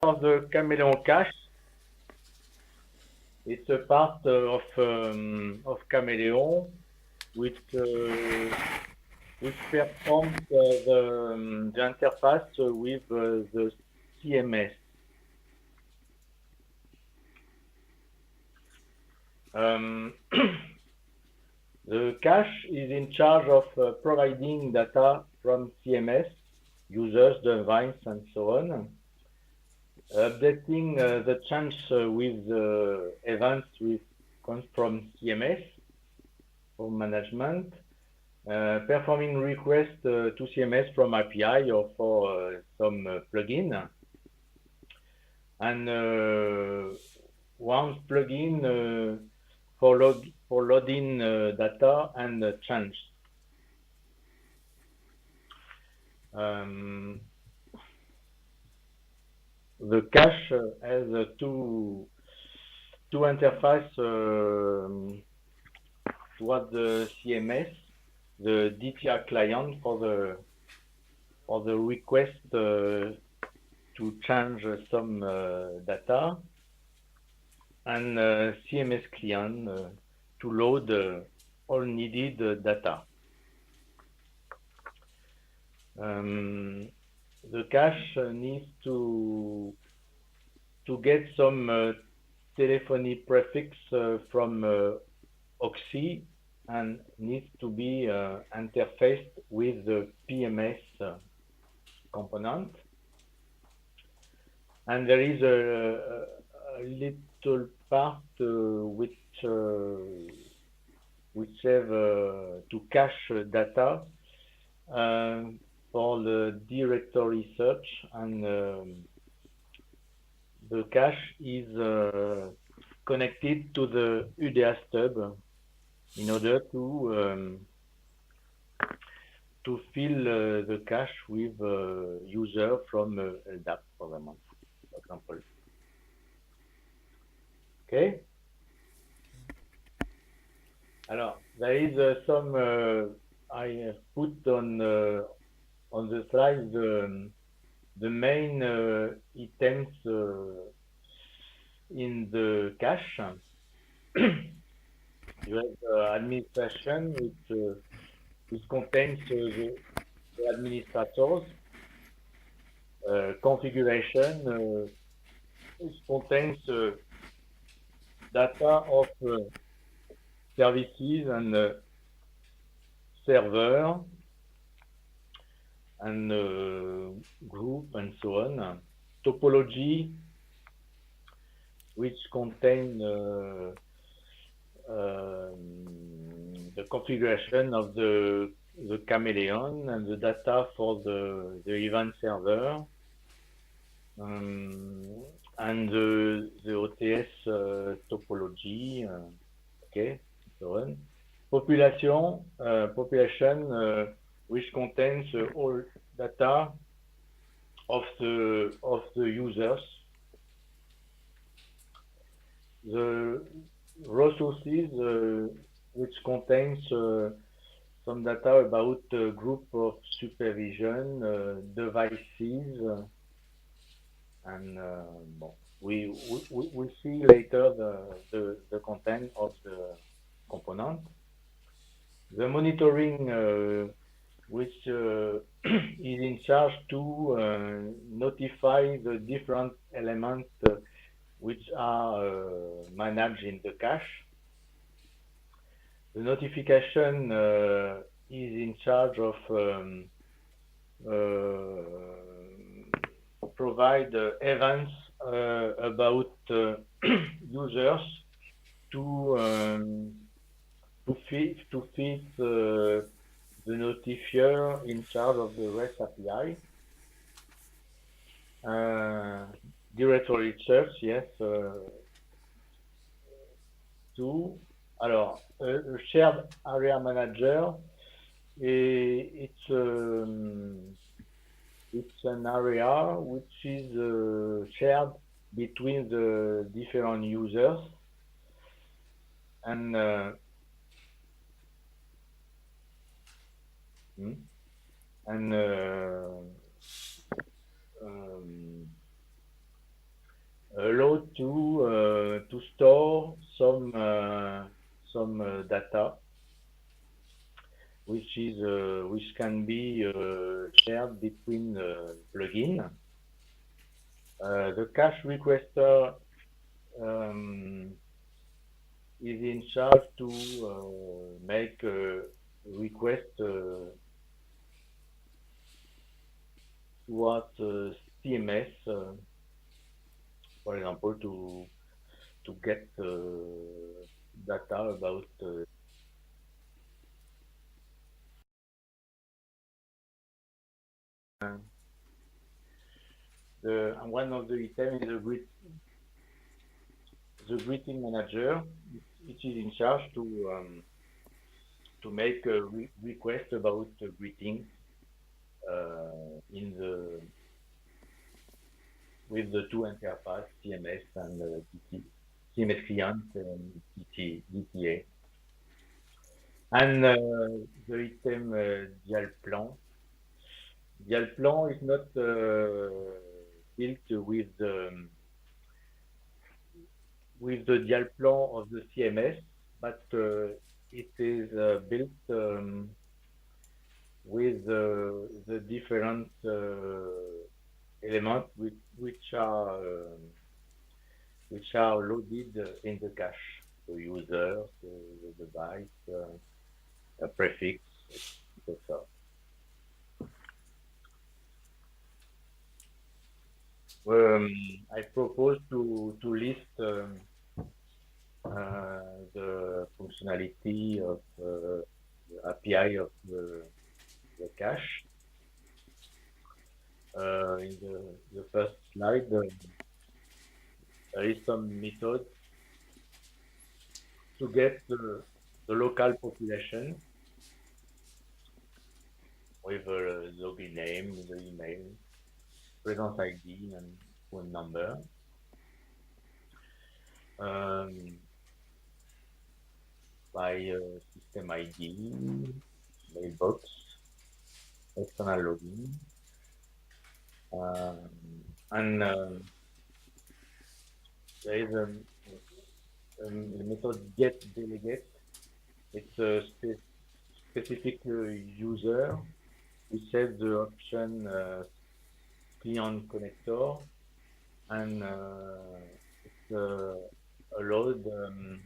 of the Chameleon Cache. It's a part of Chameleon which performs the interface with the CMS. The cache is in charge of providing data from CMS, users, device, and so on, updating the change with events comes from CMS for management, performing requests to CMS from API or for some plugin, and one plugin for loading data and change. The cache has two interfaces towards the CMS, the DTR client for the request to change some data, and CMS client to load all needed data. The cache needs to get some telephony prefix from OXI and needs to be interfaced with the PMS component. And there is a little part which have to cache data for the directory search, and the cache is connected to the UDA stub in order to fill the cache with user from LDAP, for example. Okay. Alors, there is some I have put on the slide the main items in the cache. You have administration, which contains the administrators, configuration, which contains data of services and server and group and so on. Topology, which contain the configuration of the Chameleon and the data for the event server, and the OTS topology, okay, so on. Population, which contains all data of the users. The resources, which contains some data about a group of supervision, devices, and we see later the content of the component. The monitoring, which is in charge to notify the different elements which are managed in the cache. The notification is in charge of provide events about users to feed the notifier in charge of the REST API. Directory search, yes. Two. Alors, shared area manager, it's an area which is shared between the different users, and allow to store some data which can be shared between plugins. The cache requester um, is in charge to make a request towards CMS, for example, to get data about one of the items is the greeting manager. It is in charge to make a request about greetings in the with the two interface CMS and CMS client and DTA. And the item dial plan. Dial plan is not built with the dial plan of the CMS, but it is built with the different elements which are loaded in the cache. The user, the device, a prefix, etc. I propose to list the functionality of the API of the cache. In the first slide, there is some method to get the local population with the login name, the email, presence ID, and phone number. By system ID, mailbox, external login, and there is a method get delegate. It's a specific user. We set the option client connector, and it's allowed the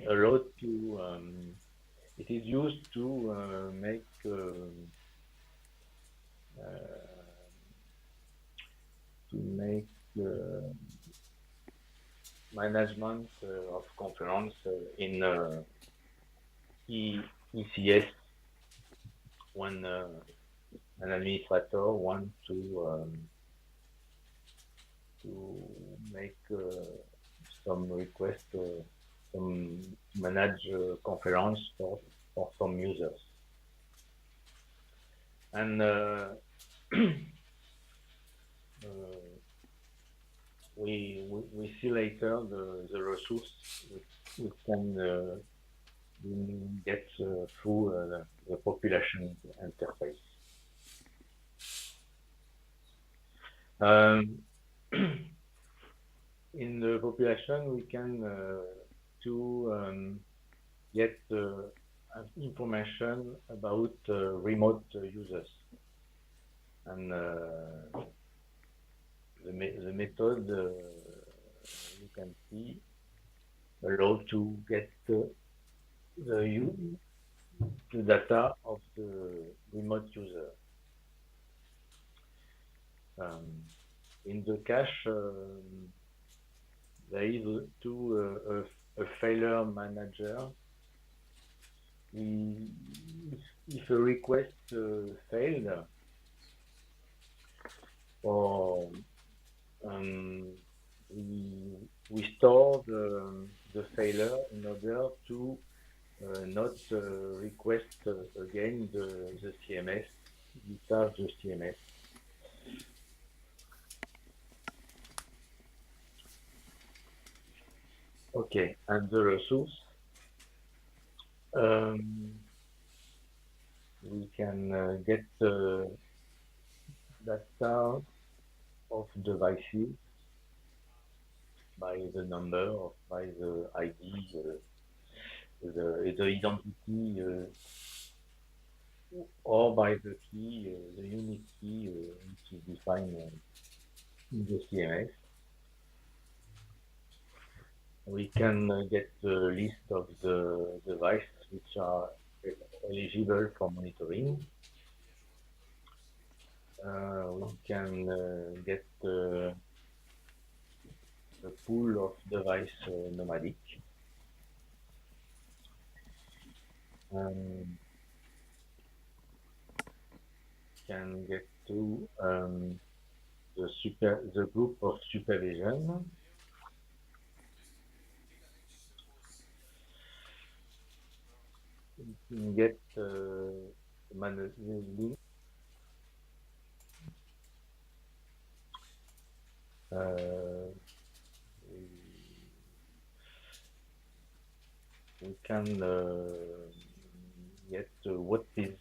allowed to it is used to make management of conference in ECS when an administrator wants to make some request, some manage conference for some users. And we see later the resource we can get through the population interface. In the population, we can get information about remote users, and the method you can see allow to get the data of the remote user. In the cache, there is a failure manager. If a request failed, or we store the failure in order to not request again the CMS, discharge the CMS. Okay, and the resource. can get data of devices by the number or by the ID, the identity, or by the key, the unique key which is defined in the CMS. We can get the list of the devices which are eligible for monitoring. We can get the pool of device nomadic. Can get to the group of supervision. We can get managing we can get what is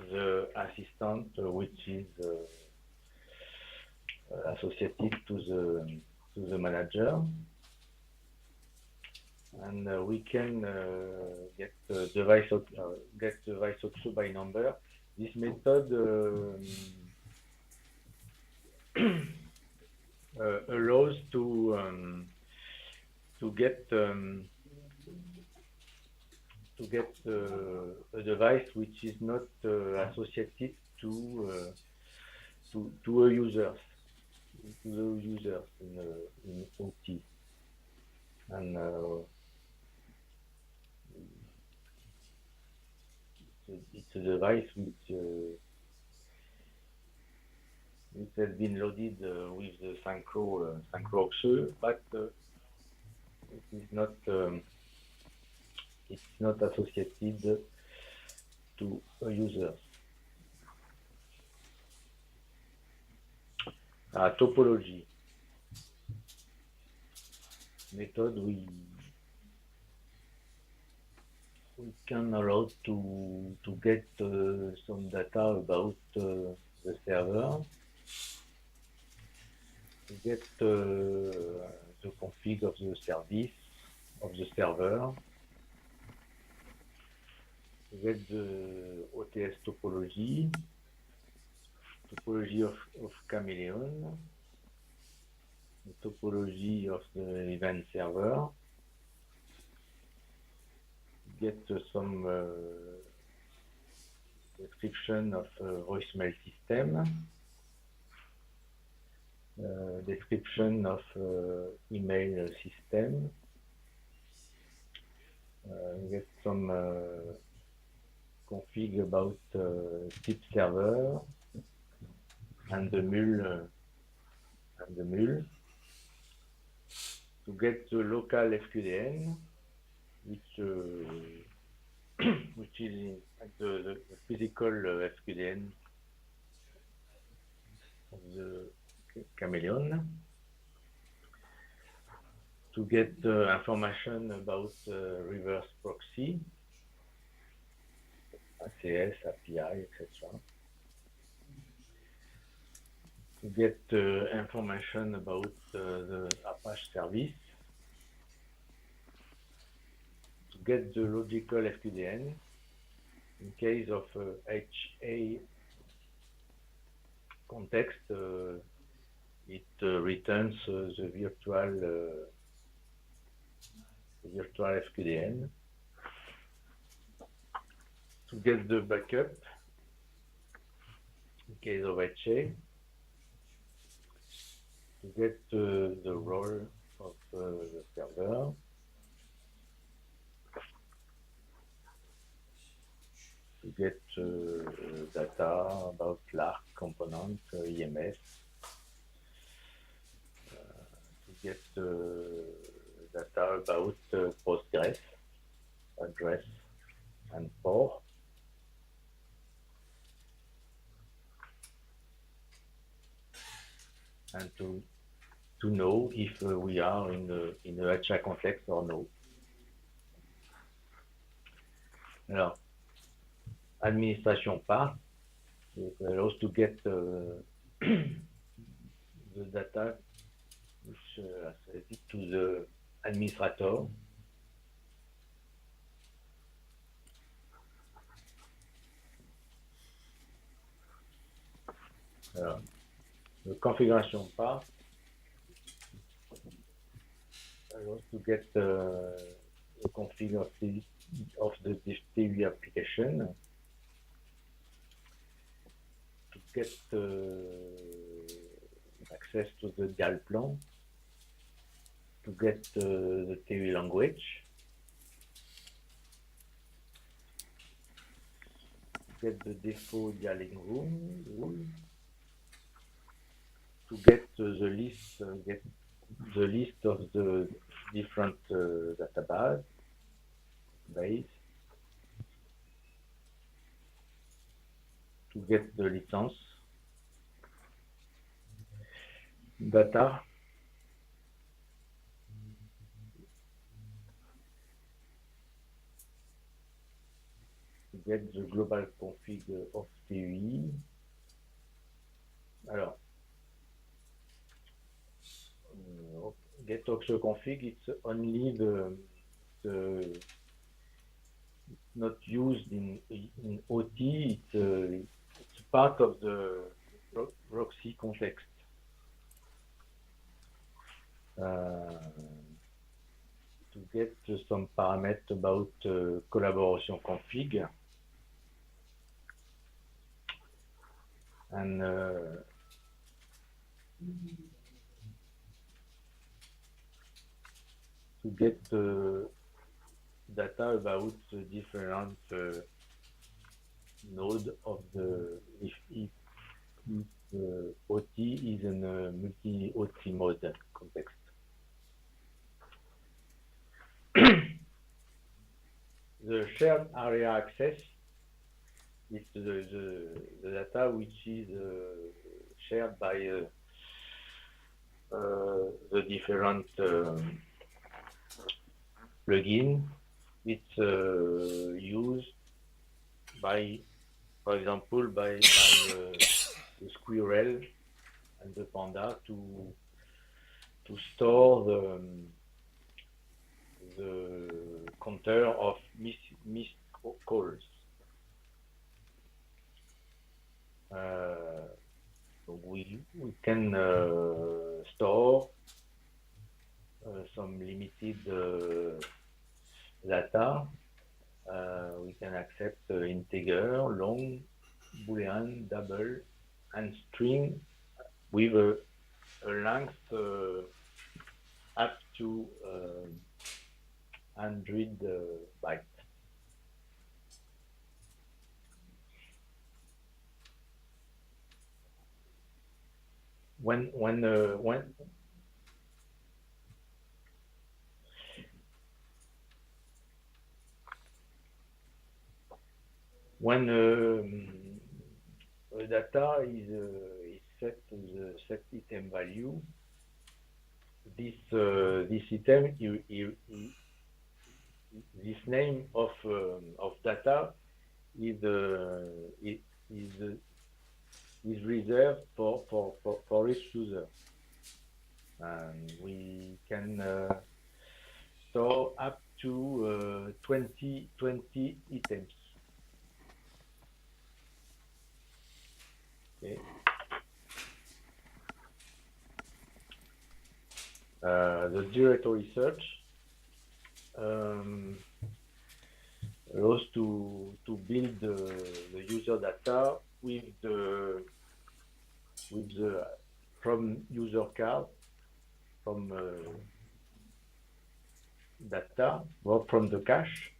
the assistant which is associated to the manager, and we can get device also by number. This method allows to get a device which is not associated to a user, to the users in OT, and it's a device which has been loaded with the Synchro Oxe, but it is not it's not associated to a user. Topology method, we can allow to get some data about the server, to get the config of the service of the server, to get the OTS topology of Chameleon, the topology of the event server, get some description of voicemail system, description of email system, get some config about tip server and the mule to get the local FQDN, which is the physical FQDN of the Chameleon, to get information about reverse proxy, ACS, API, etc. To get information about the Apache service, to get the logical FQDN. In case of HA context, it returns the virtual FQDN. To get the backup in case of HA, to get the role of the server, to get data about LARC component, EMS, to get data about Postgres, address, and port, and to know if we are in a HA context or no. Alors, administration path. It allows to get the data which associated to the administrator. The configuration path allows to get the config of the TV application, to get access to the dial plan, to get the TV language, to get the default dialing rule, to get the list of the different database, to get the license data, to get the global config of TV. Alors, get also config, it's only the not used in OT, it's part of the proxy context. To get some parameters about collaboration config, and to get data about the different node of the if OT is in a multi-OT mode context. The shared area access is the data which is shared by the different plugin. It's used by, for example, by the Squirrel and the Panda to store the counter of missed calls. So we can store some limited data. We can accept integer, long, boolean, double, and string with a length up to 100 bytes. When data is set to the set item value, this item this name of data is reserved for each user, and we can store up to 20 items. Okay. The directory search allows to build the user data with the from user card, from data, or from the cache,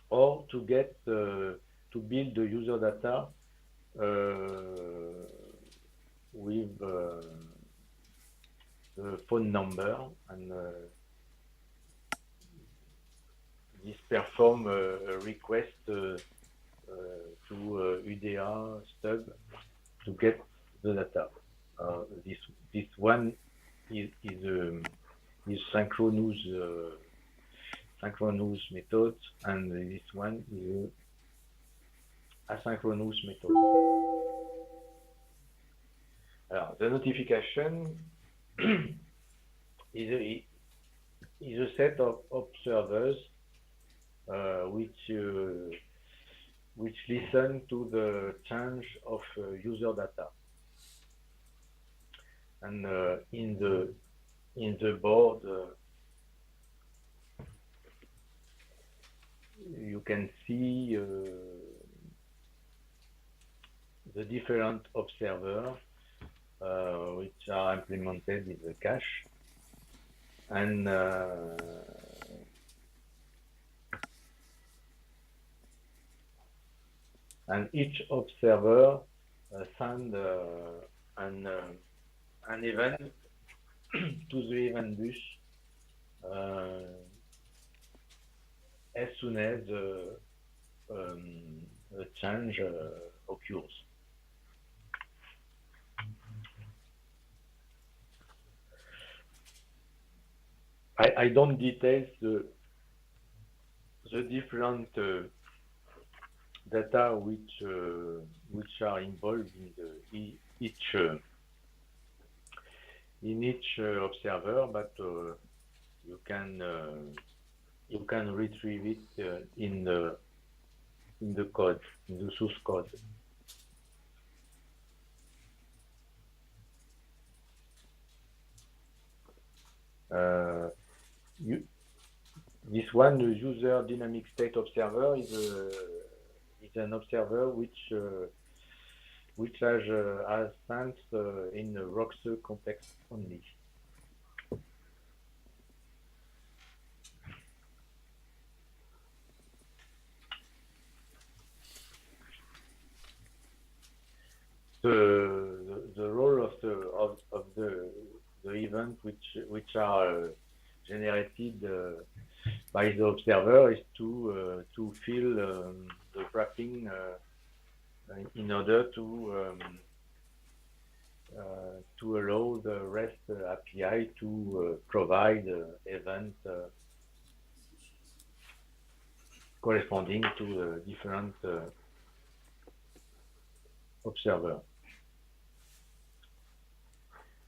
or to get to build the user data with the phone number, and this perform a request to UDA stub to get the data. This one is synchronous method, and this one is asynchronous method. The notification is a set of observers which listen to the change of user data. And in the board, you can see the different observers which are implemented in the cache, and each observer send an event to the event bus as soon as a change occurs. I don't detail the different data which are involved in each observer, but you can retrieve it in the code, in the source code. This one, the user dynamic state observer, is an observer which has sense in the Roxer context only. The role of the event which are generated by the observer is to fill the wrapping in order to allow the REST API to provide event corresponding to the different observers.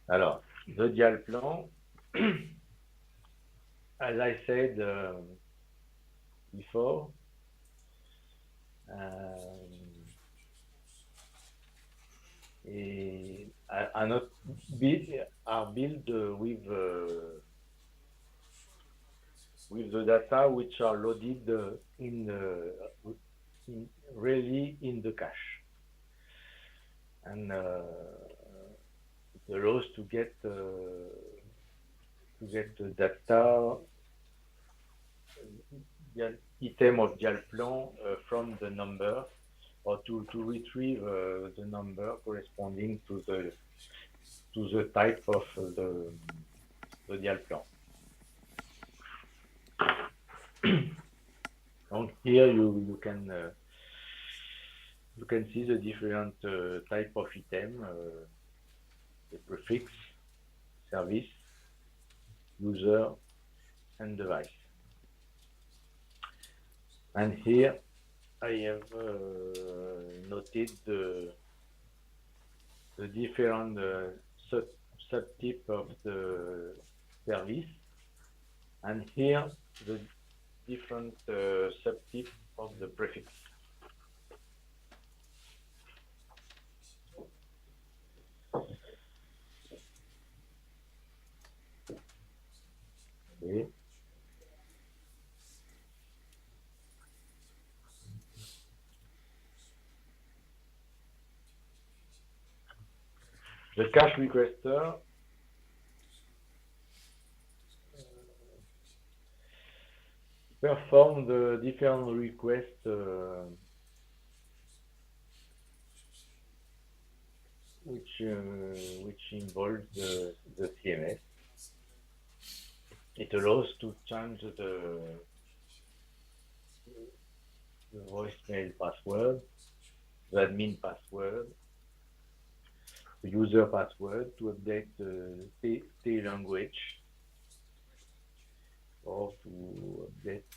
Alors, the dial plan, as I said before, are built with the data which are loaded really in the cache, and it allows to get the data, the item of dial plan from the number, or to retrieve the number corresponding to the type of the dial plan. And here you can see the different type of item, the prefix, service, user, and device. And here I have noted the different subtype of the service, and here the different subtype of the prefix. Okay. The cache requester perform the different requests which involve the CMS. It allows to change the voicemail password, the admin password, the user password, to update the language, or to update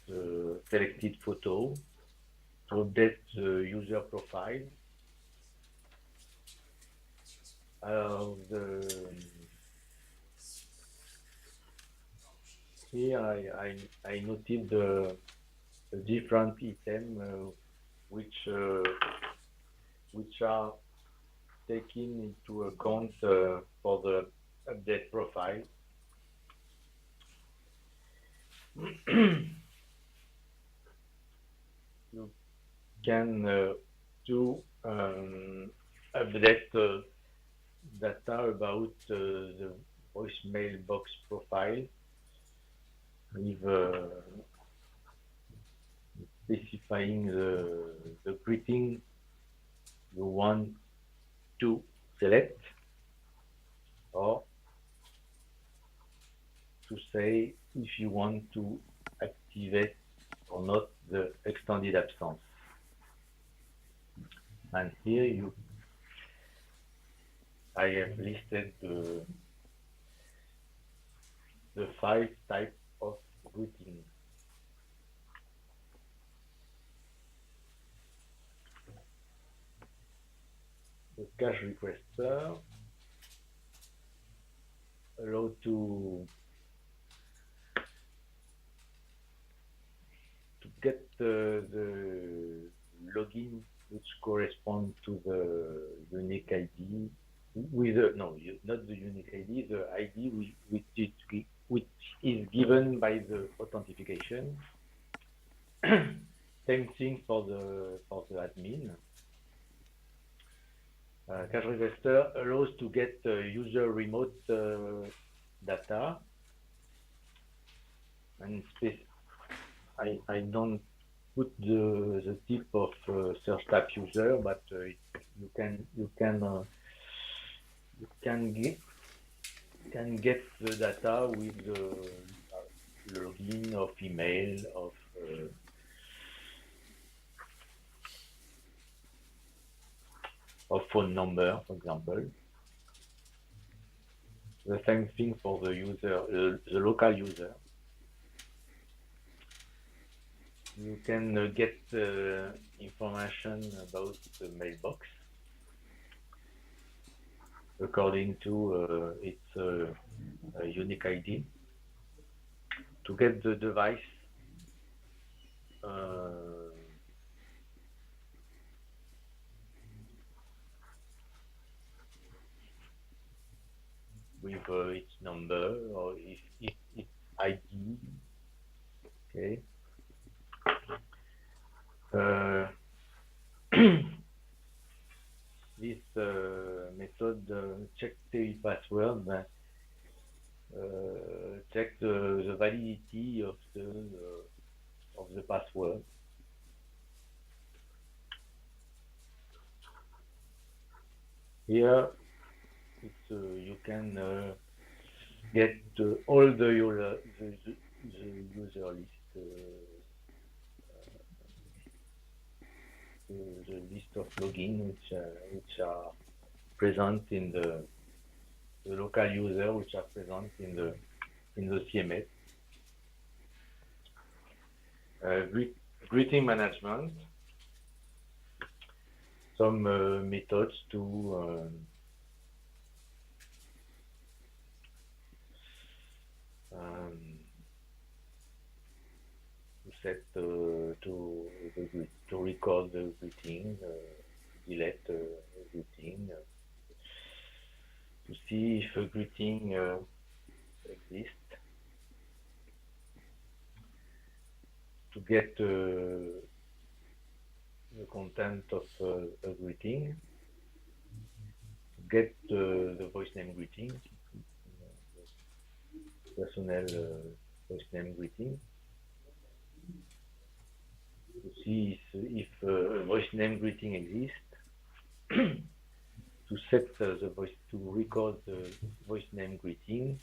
selected photo, update the user profile. Here I noted the different items which are taken into account for the update profile. You can do update data about the voicemail box profile with specifying the greeting you want to select, or to say if you want to activate or not the extended absence. And here I have listed the 5 types of greeting. The cache requester allow to get the login which correspond to the unique ID with not the unique ID, the ID which is given by the authentication. Same thing for the admin. Cache requester allows to get user remote data, and I don't put the type of search type user, but you can get the data with the login of email of phone number, for example. The same thing for the user, the local user. You can get information about the mailbox according to its unique ID. To get the device with its number or its ID. Okay. This method check the password, check the validity of the password. Here, you can get all the user list, the list of login which are present in the local user, which are present in the CMS. Greeting management. Some methods to set to record the greeting, delete greeting, to see if a greeting exists, to get the content of a greeting, to get the voice name greeting, personnel voice name greeting, to see if a voice name greeting exists, to set the voice, to record the voice name greeting,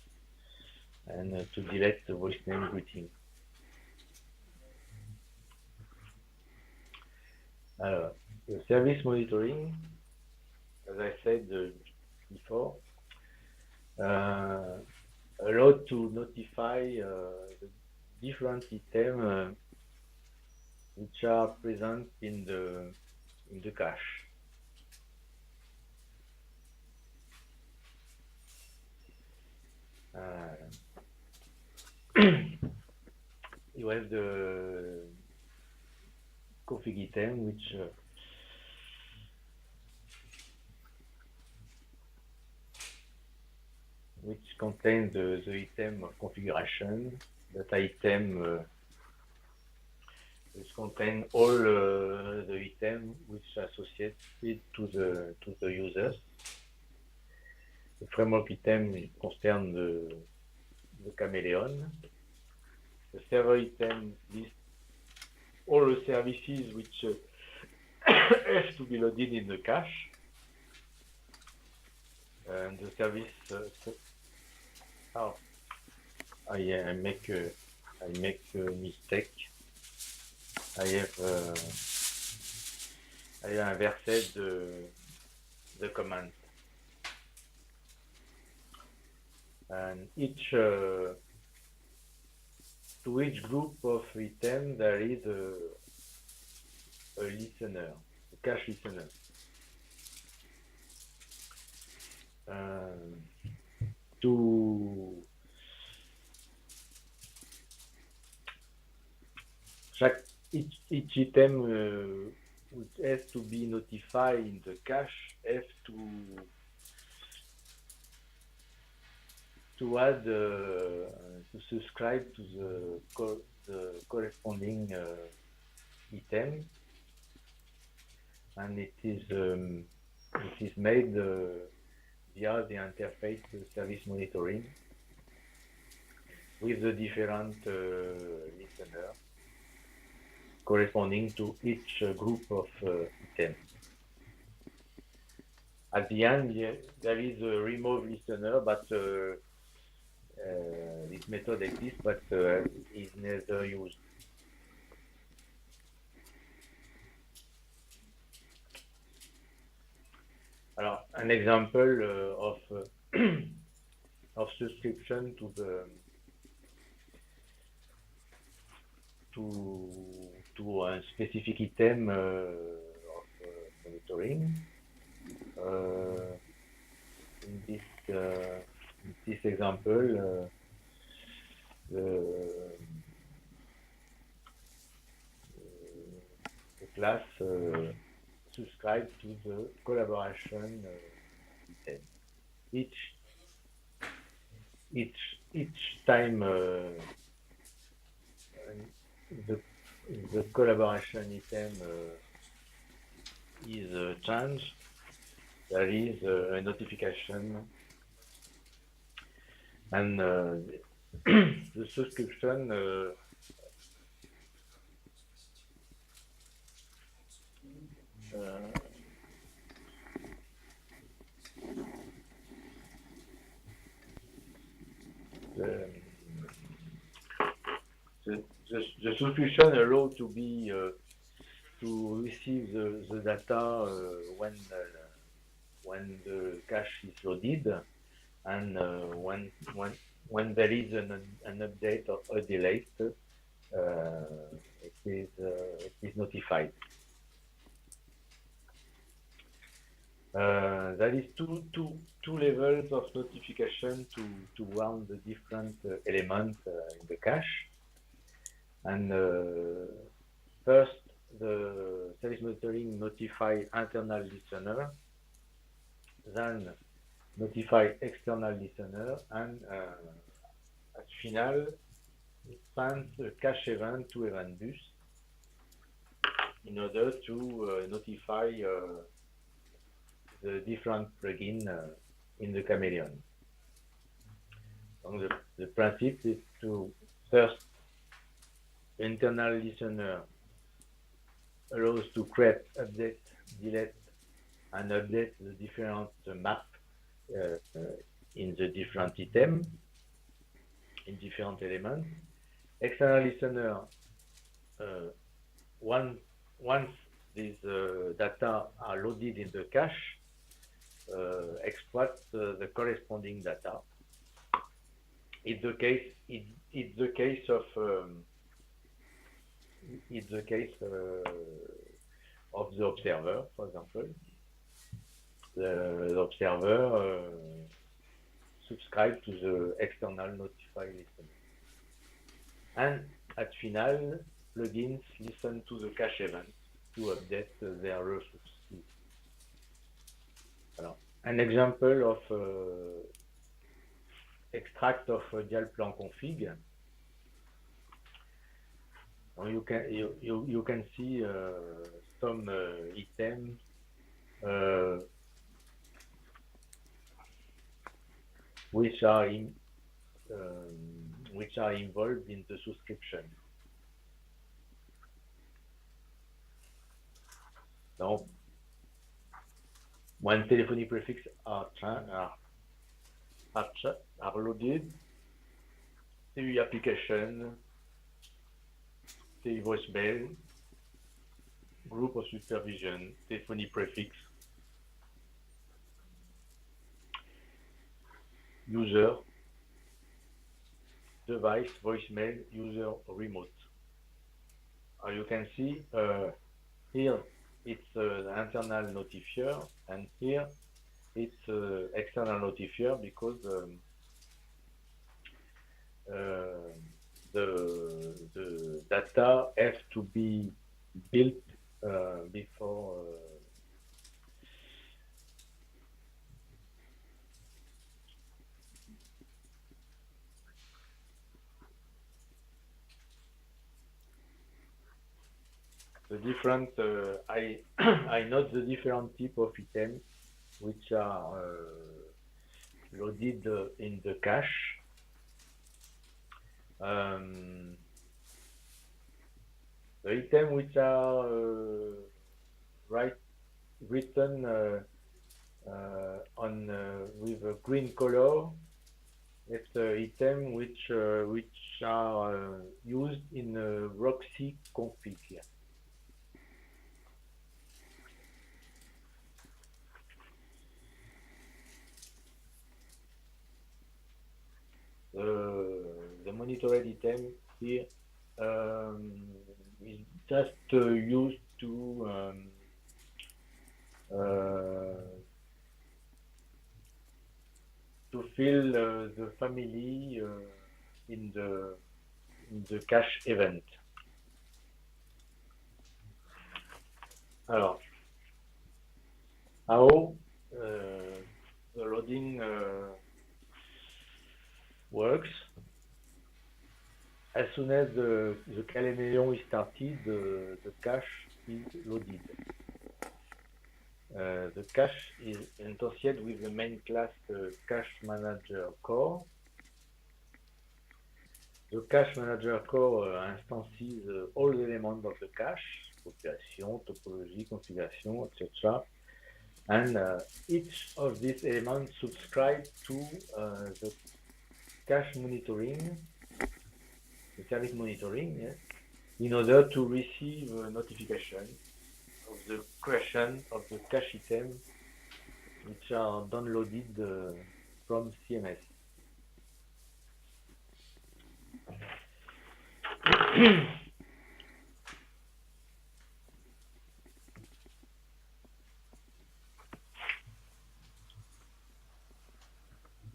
and to delete the voice name greeting. The service monitoring, as I said before, allowed to notify the different items which are present in the cache. You have the config item, which contains the item of configuration. That item which contains all the items which are associated to the users. The framework item concerne the Chameleon. The server item lists all the services which have to be loaded in the cache. And the service I make a mistake. I have inversed the command. And to each group of items there is a listener, a cache listener. Each item which has to be notified in the cache has to add to subscribe to the corresponding item, and it is made via the interface service monitoring with the different listeners corresponding to each group of items. At the end, there is a remove listener, but this method exists, but is never used. Alors, an example of subscription to a specific item of monitoring. In this example, the class subscribe to the collaboration item. Each time the collaboration item is changed, there is a notification, and the subscription the subscription allows to be to receive the data when the cache is loaded, and when there is an update or a delay, it is notified. There is two levels of notification to run the different elements in the cache. And first, the service monitoring notify internal listener, then notify external listener, and at final, it sends a cache event to event bus in order to notify the different plugins in the Chameleon. So the principle is to first, internal listener allows to create, update, delete, and update the different map in the different item, in different elements. External listener, once these data are loaded in the cache, exploit the corresponding data. It's the case of it's the case of the observer, for example. The observer subscribe to the external notify listener. And at final, plugins listen to the cache event to update their resources. Alors, an example of extract of dial-plan config. You can see some items which are involved in the subscription. Donc, when telephony prefix are loaded, the application, the voicemail, group of supervision, telephony prefix, user, device, voicemail, user, remote. You can see here it's the internal notifier, and here it's external notifier because the data have to be built before the different I I note the different type of items which are loaded in the cache. The items which are written on with a green color, it's item which are used in Roxy config. The monitored item here is just used to fill the family in the cache event. Alors, how the loading works? As soon as the Chameleon is started, the cache is loaded. The cache is associated with the main class Cache Manager Core. The Cache Manager Core instances all the elements of the cache, population, topology, configuration, etc. And each of these elements subscribe to the cache monitoring, the service monitoring, yes, in order to receive notification of the creation of the cache item which are downloaded from CMS.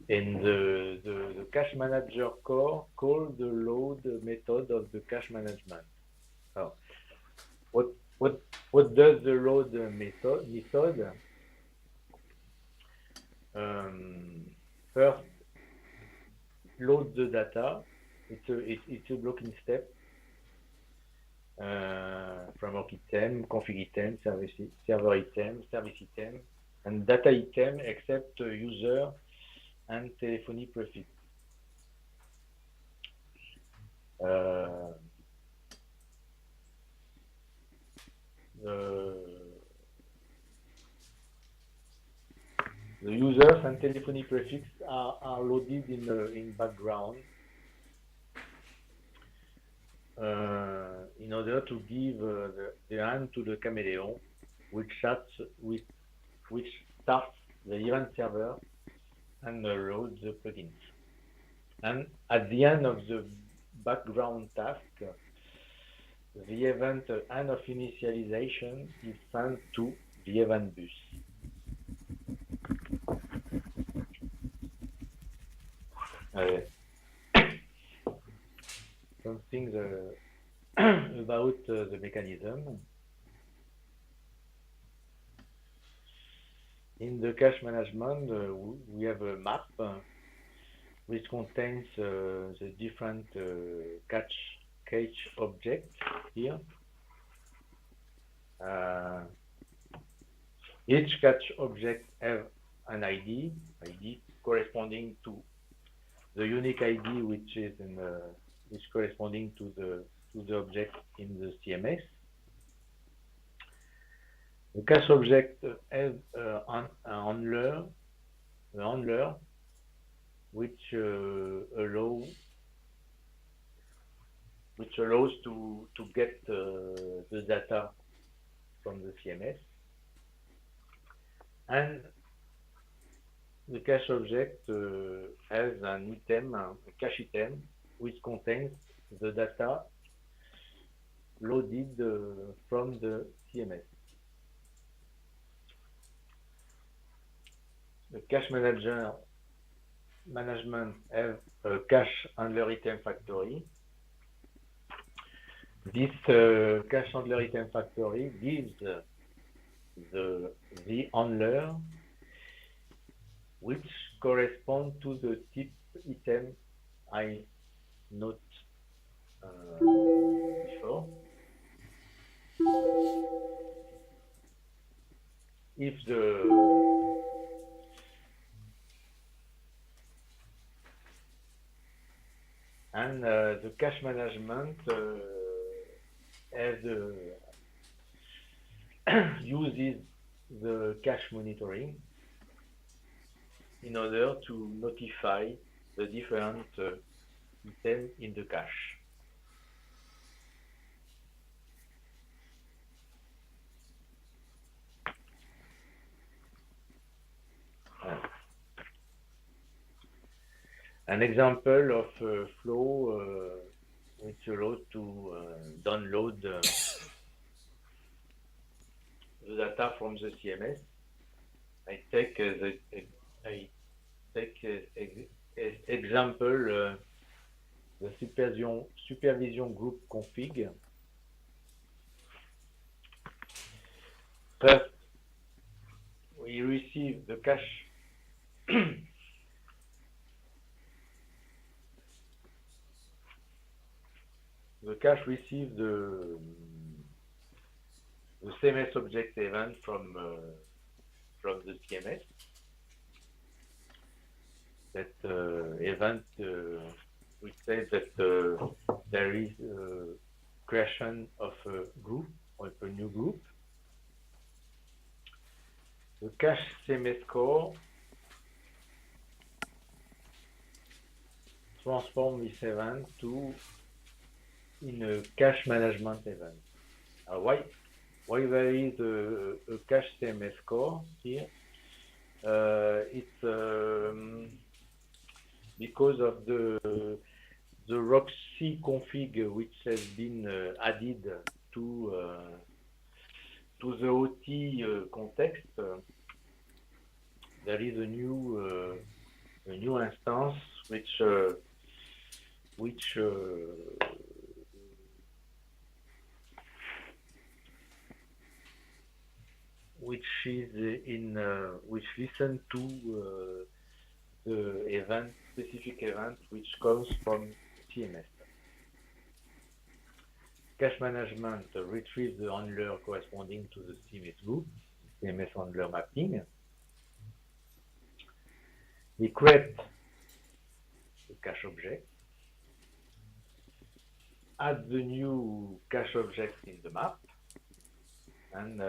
And the cache manager core calls the load method of the cache management. So, what does the load method? First, load the data. It's a blocking step from work item, config item, server item, service item, and data item except user and telephony prefix. The users and telephony prefix are loaded in background in order to give the hand to the Chameleon, which starts the event server and loads the plugins. And at the end of the background task, the event end of initialization is sent to the event bus. Something about the mechanism. In the cache management, we have a map which contains the different cache objects here. Each cache object has an ID corresponding to the unique ID, which is corresponding to the object in the CMS. The cache object has an handler, which allows to get the data from the CMS, and the cache object has an item, a cache item, which contains the data loaded from the CMS. The cache management has a cache handler item factory. This cache handler item factory gives the handler which correspond to the type item I note before. If the cache management uses the cache monitoring in order to notify the different items in the cache. An example of flow which allows to download the data from the CMS. I take example the supervision group config. First, we receive the cache the cache receives the CMS object event from the CMS. That event which says that there is creation of a group or a new group. The cache CMS core transform this event in a cache management event. Why there is a cache CMS core here? It's because of the Roxy config which has been added to the OT context. There is a new instance which listen to the specific event which comes from CMS. Cache management retrieves the handler corresponding to the CMS group, CMS handler mapping. We create the cache object, add the new cache object in the map, and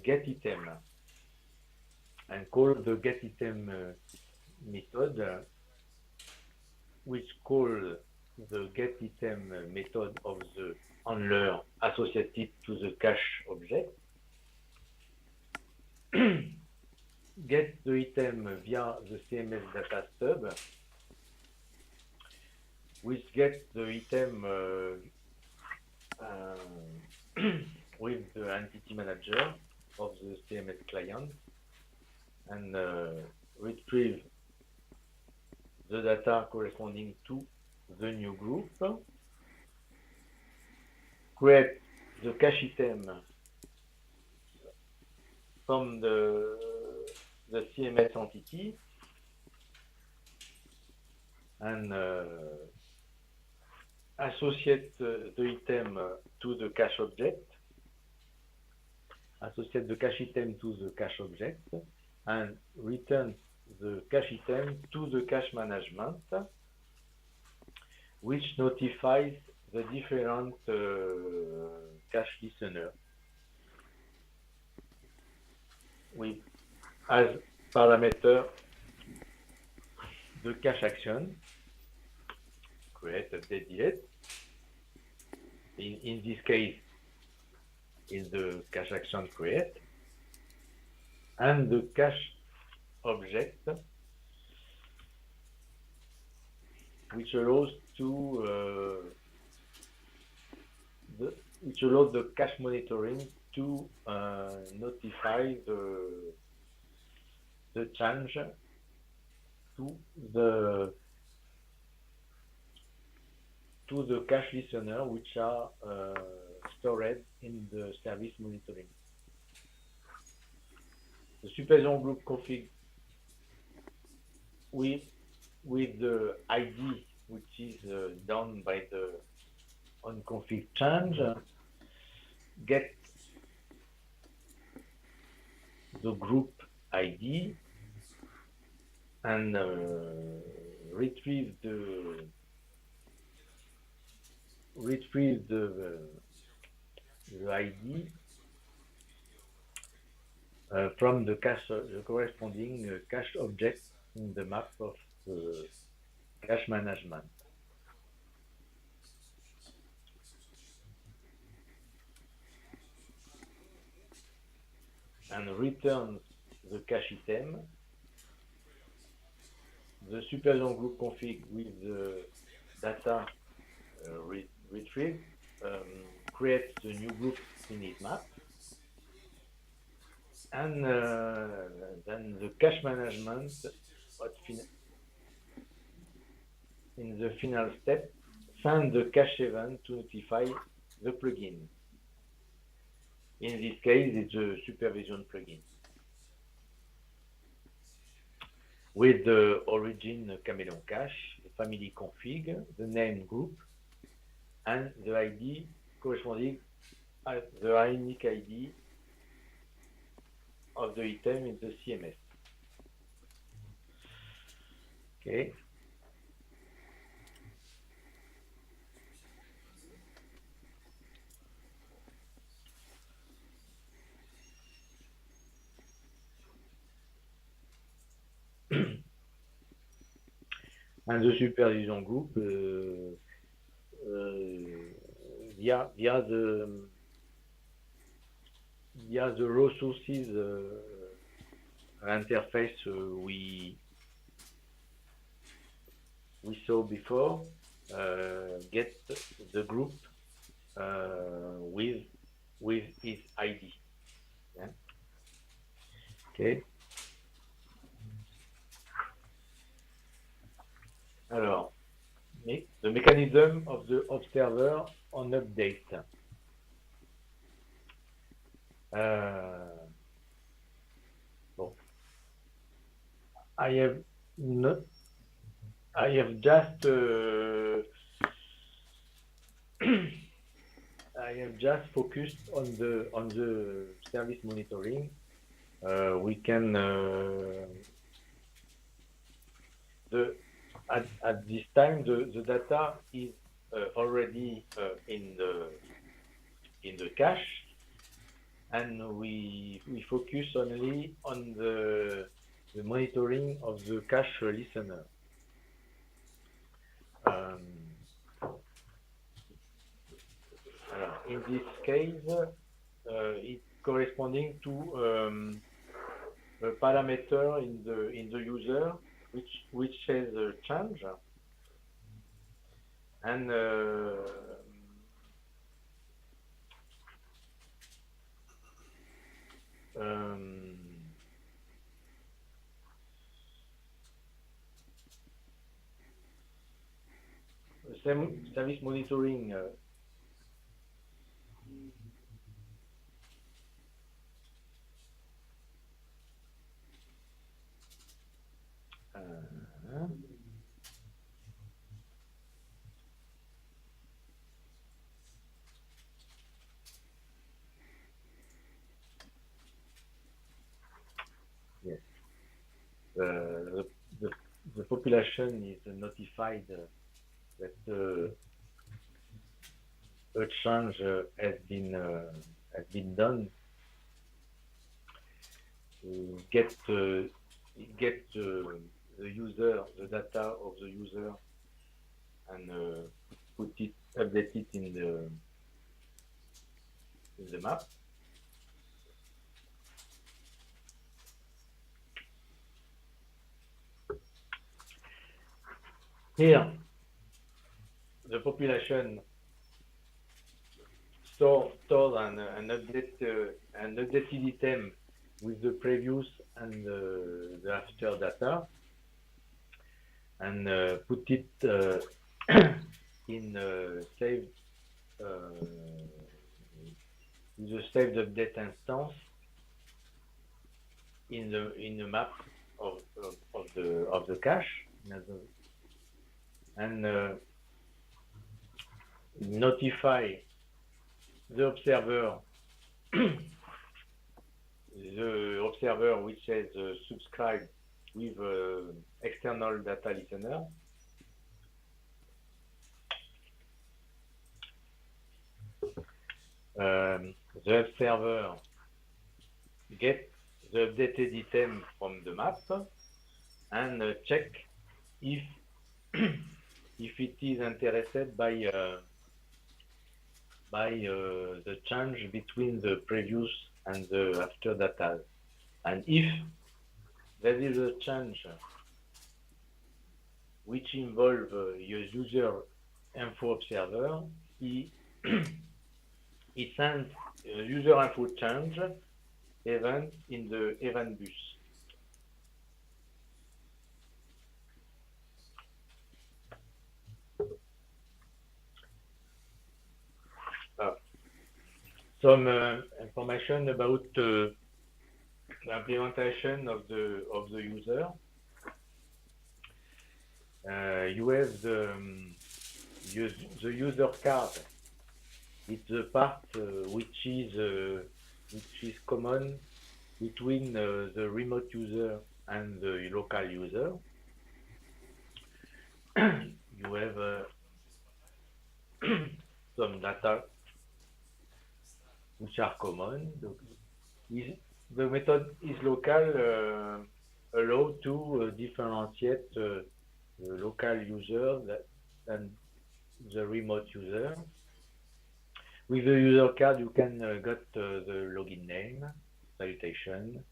get item, and call the get item method, which call the get item method of the handler associated to the cache object. Get the item via the CMS data stub, which gets the item with the entity manager of the CMS client and retrieve the data corresponding to the new group, create the cache item from the CMS entity, and associate the item to the cache object, associate the cache item to the cache object, and return the cache item to the cache management, which notifies the different cache listener with as parameter the cache action, create, update, delete. In this case, is the cache action create, and the cache object, which allows the cache monitoring to notify the change to the cache listener, which are stored in the service monitoring. The supervision group config with the ID, which is done by the onConfig change, get the group ID and retrieve the ID from the cache, the corresponding cache object in the map of the cache management. And returns the cache item. The supervision group config with the data retrieved creates the new group in its map. And then the cache management in the final step send the cache event to notify the plugin. In this case, it's a supervision plugin with the origin Chameleon Cache, the family config, the name group, and the ID corresponding to the unique ID of the item in the CMS. Okay. And the supervision group via the raw sources interface we saw before, get the group with its ID. Yeah. Okay. Alors, the mechanism of the observer on update. Bon. I have just I have just focused on the service monitoring. We can at this time the data is already in the cache, and we focus only on the monitoring of the cache listener. In this case, it's corresponding to a parameter in the user which says change. and um, service monitoring uh, yes, the, the, the population is notified that a change has been done to get the user, the data of the user, and update it in the map. Here, the population store an updated item with the previous and the after data, and put it in saved with the saved update instance in the map of the cache, and notify the observer which says subscribe with external data listener. The observer gets the updated item from the map and check if if it is interested by the change between the previous and the after data. And if there is a change which involves user info observer, he, he sends user info change event in the event bus. Some information about the implementation of the user. You have the user card. It's the part which is common between the remote user and the local user. You have some data which are common. The method is local allow to differentiate the local user and the remote user. With the user card, you can get the login name, salutation,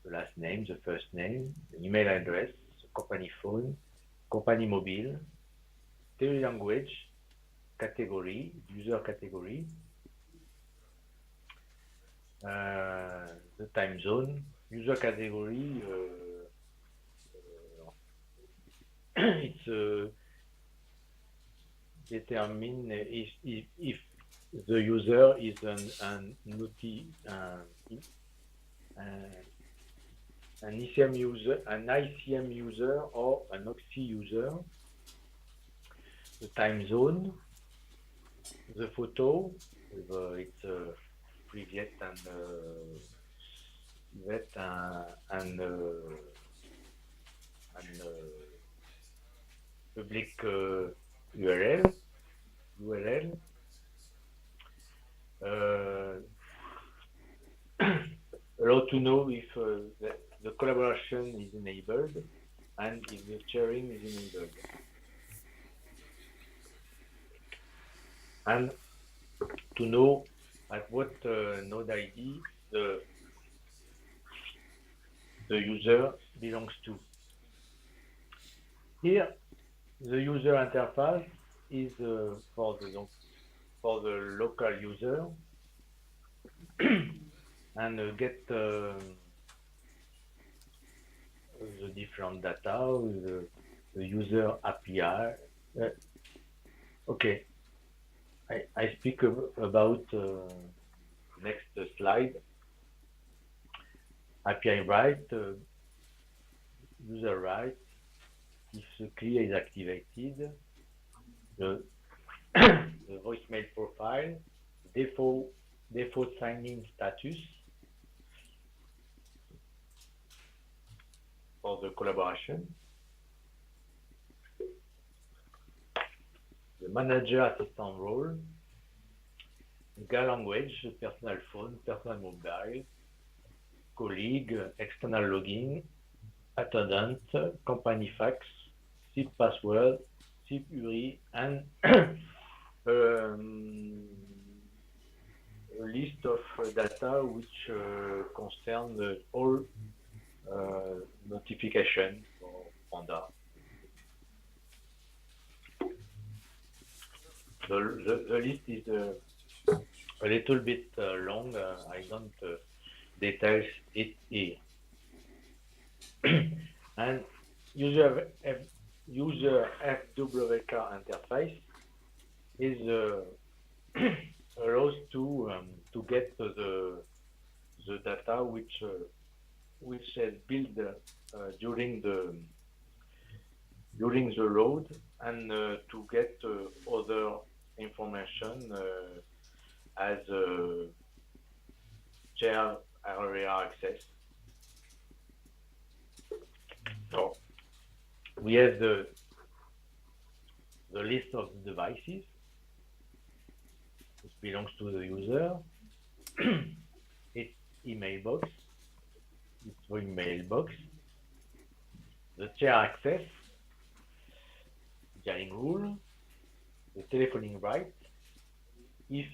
the last name, the first name, the email address, the company phone, company mobile, language, category, user category, the time zone, user category. It's determine if the user is an ICM user or an OXI user, the time zone, the photo with its private and public URL. Allow to know if the collaboration is enabled and if the sharing is enabled. And to know at what node ID the user belongs to. Here, the user interface is for the local user and get the different data with the user API. Okay, I speak about next slide. API right, user right. If the clear is activated, the, the voicemail profile, default signing status for the collaboration, the manager assistant role, GA language, personal phone, personal mobile, colleague, external login, attendant, company fax, SIP password, SIP URI, and um, a list of data which concern all notification for Panda. The list is a little bit long. I don't detail it here. And user FWK interface is allows to get the data which is built during the load and to get other information as share area access. So we have the list of the devices which belongs to the user, its email box, its voicemail box, the share access, dialing rule, the telephoning right, if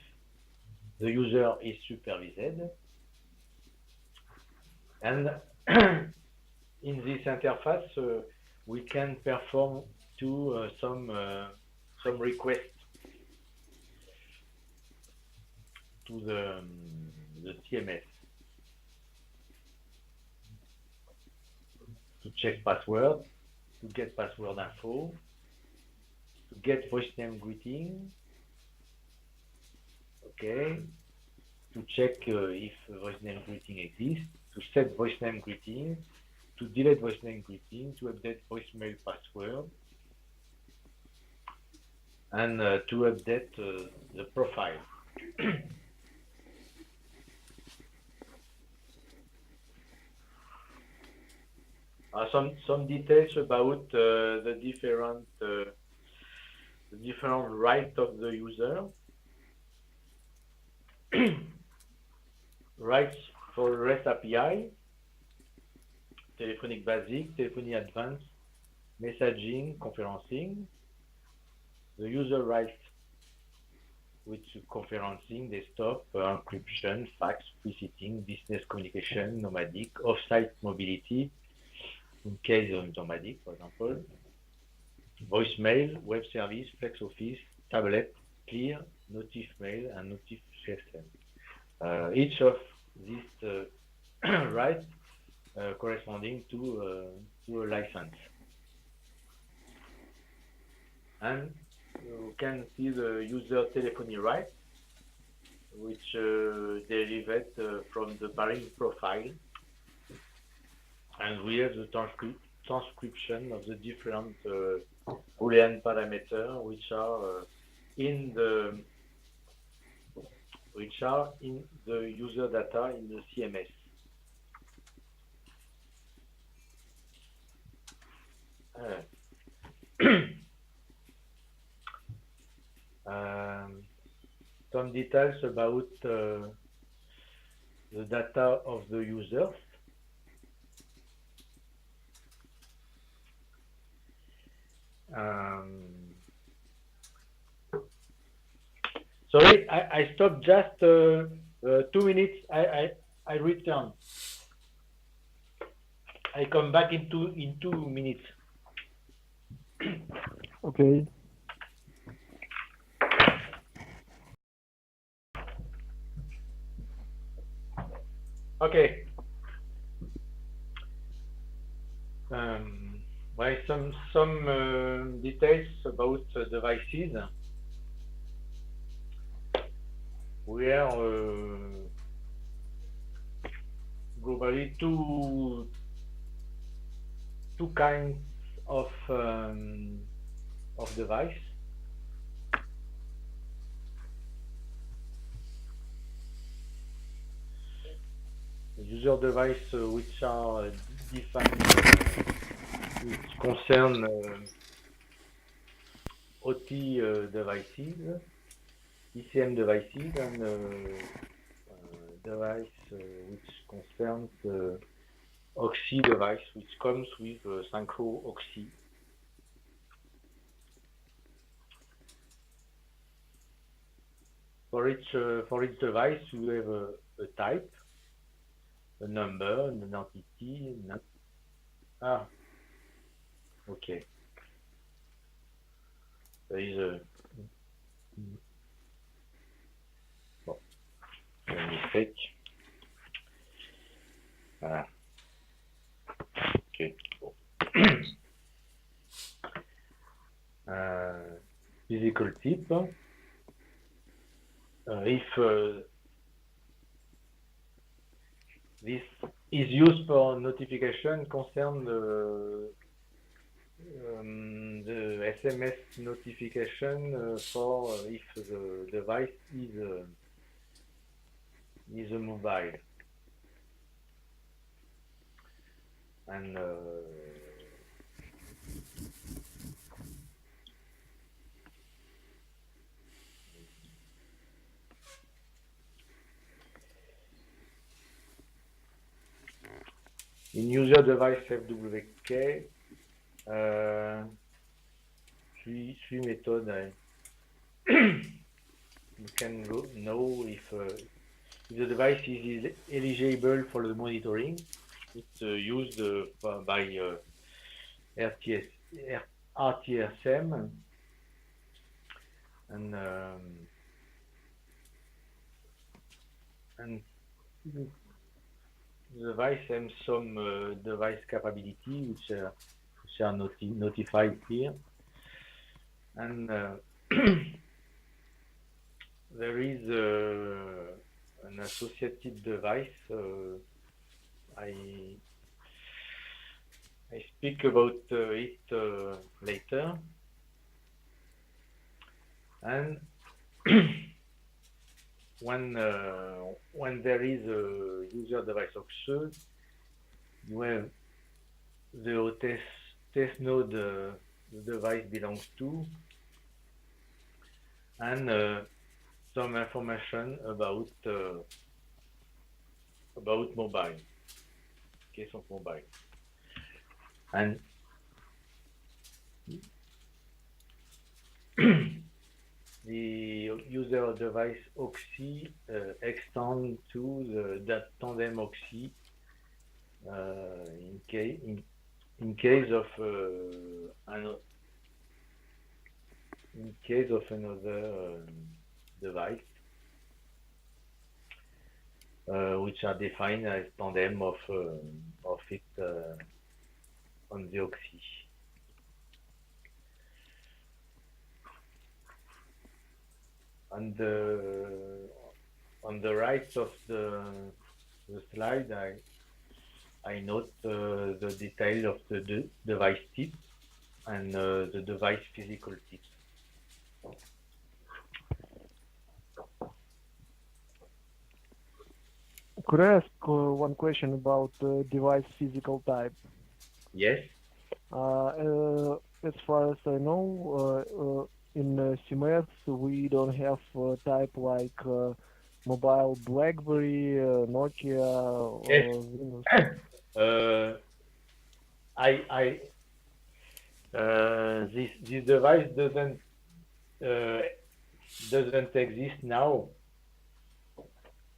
the user is supervised, and in this interface we can perform some requests to the TMS to check password, to get password info, to get voice name greeting, okay, to check if voice name greeting exists, to set voice name greeting, to delete voice name greeting, to update voicemail password, and to update the profile. Some details about the different rights of the user. Rights for REST API, telephonic basic, telephony advanced, messaging, conferencing. The user rights with conferencing, desktop, encryption, fax, free-sitting, business communication, nomadic, off-site mobility, in case of nomadic, for example, voicemail, web service, flex office, tablet, clear, notif mail, and notif GSM. Each of these rights corresponding to a license. And you can see the user telephony rights, which derivate from the barring profile. And we have the transcription of the different Boolean parameters which are in the user data in the CMS. Some details about the data of the users. Sorry, I stopped just 2 minutes. I return. I come back in 2 minutes. Okay. Okay. Um, well, some details about devices. We are globally two kinds of device. User device which are defined, which concern OT devices, ECM devices, and device which concerns OXI device, which comes with synchro OXI. For each device, you have a type, a number, an entity. Ah, okay. There is a bon, mistake. Ah, okay. Bon. Physical type. If this is used for notification concern the SMS notification for if the device is a mobile. And in user device FWK, three methods. You can know if the device is eligible for the monitoring. It's used by RTSM and the device has some device capability which are notified here, and there is an associated device. I speak about it later, and when there is a user device option, you have the test node the device belongs to, and some information about mobile, case of mobile, and the user device OXI extend to that tandem OXI in case of another device which are defined as tandem of it on the OXI. And on the right of the slide, I note the detail of the device type and the device physical types. Could I ask one question about device physical type? Yes. As far as I know, in CMS we don't have type like mobile BlackBerry, Nokia, Yes. or Windows. I this device doesn't exist now,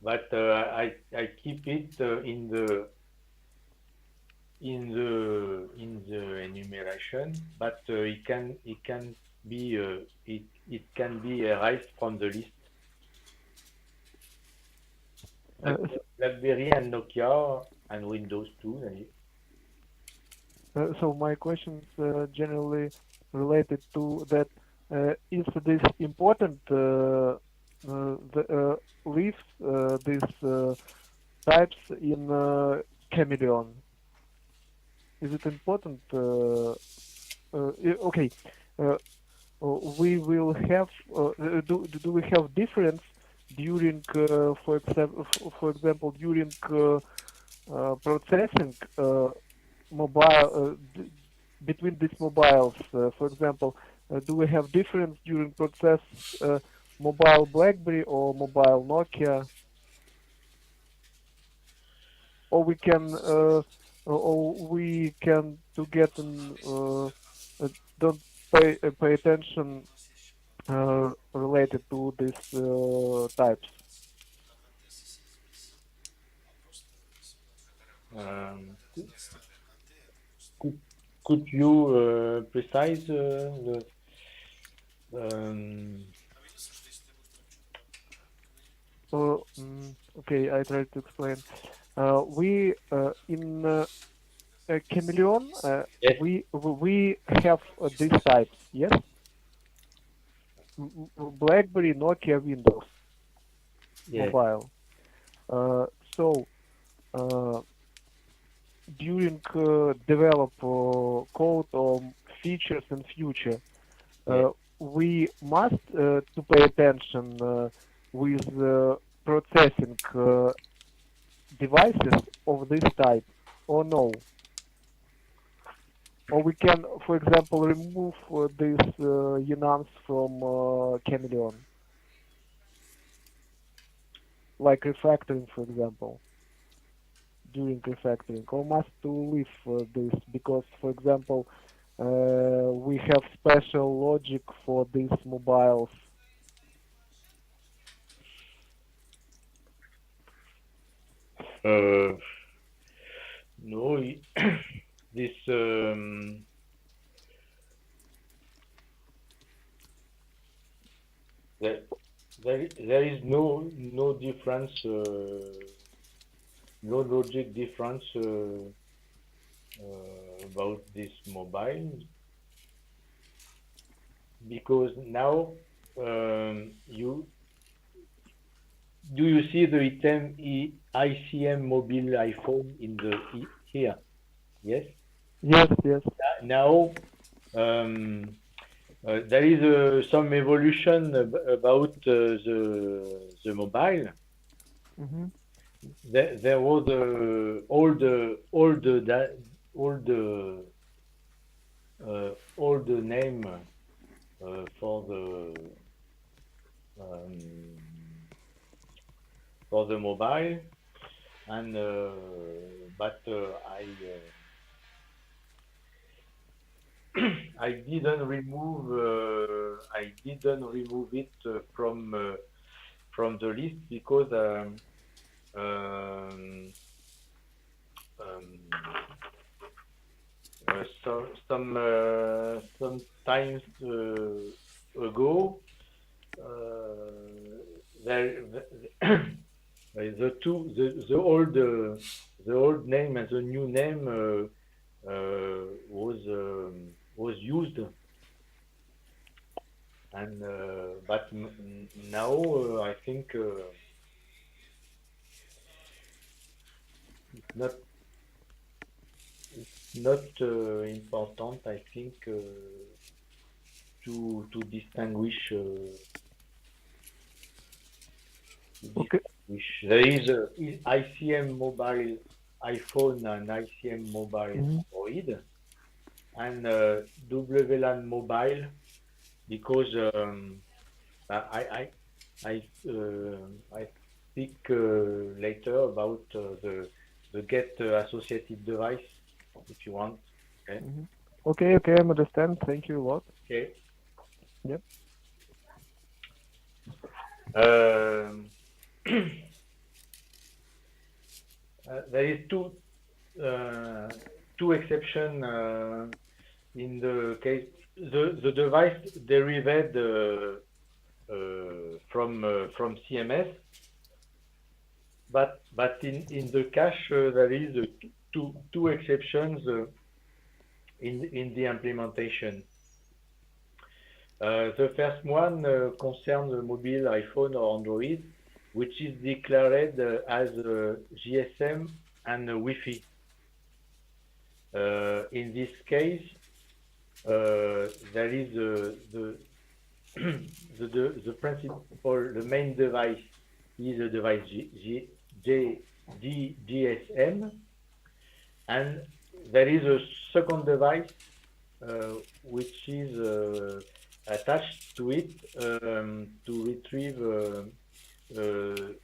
but I keep it in the enumeration, but it can be it can be erased from the list. BlackBerry and Nokia and Windows too. So my questions generally related to that. Is this important? Leaves these types in Chameleon. Is it important? Okay. Uh, we will have. Do we have difference during, for example, during processing mobile between these mobiles? For example, do we have difference during process uh, mobile BlackBerry or mobile Nokia, or we can to get an don't pay attention related to these types. Could, could could you precise the um, Okay, I try to explain. We in Chameleon, yes, we have these types, yes? BlackBerry, Nokia, Windows yes, Mobile. Uh, so uh, during develop code or features in future, yes. we must to pay attention with processing devices of this type, or no? Or we can, for example, remove these enums from Chameleon, like refactoring, for example, during refactoring, or must to leave this because, for example, we have special logic for these mobiles. Uh, no, this there, there is no difference, no logic difference about this mobile because now you do you see the item ICM mobile iPhone in the here? Yes. Yes, yes. Now there is some evolution about the mobile. Hmm. There was all the name um, for the mobile and but I didn't remove it from the list because um, um, some times ago there the old name and the new name was used and but now I think it's not important. I think to distinguish Okay. there is ICM mobile iPhone and ICM mobile Hmm. Android and WLAN mobile because I I speak later about the get associated device if you want. Okay. Hmm. Okay, okay, I understand. Thank you a lot. Okay. Yep. Um, there is uh, two exception in the case the device derived from CMS but in the cache there is two exceptions in the implementation. The first one concerns mobile iPhone or Android, which is declared as GSM and Wi-Fi. In this case, there is the principal, the main device is a device GSM, and there is a second device which is attached to it to retrieve the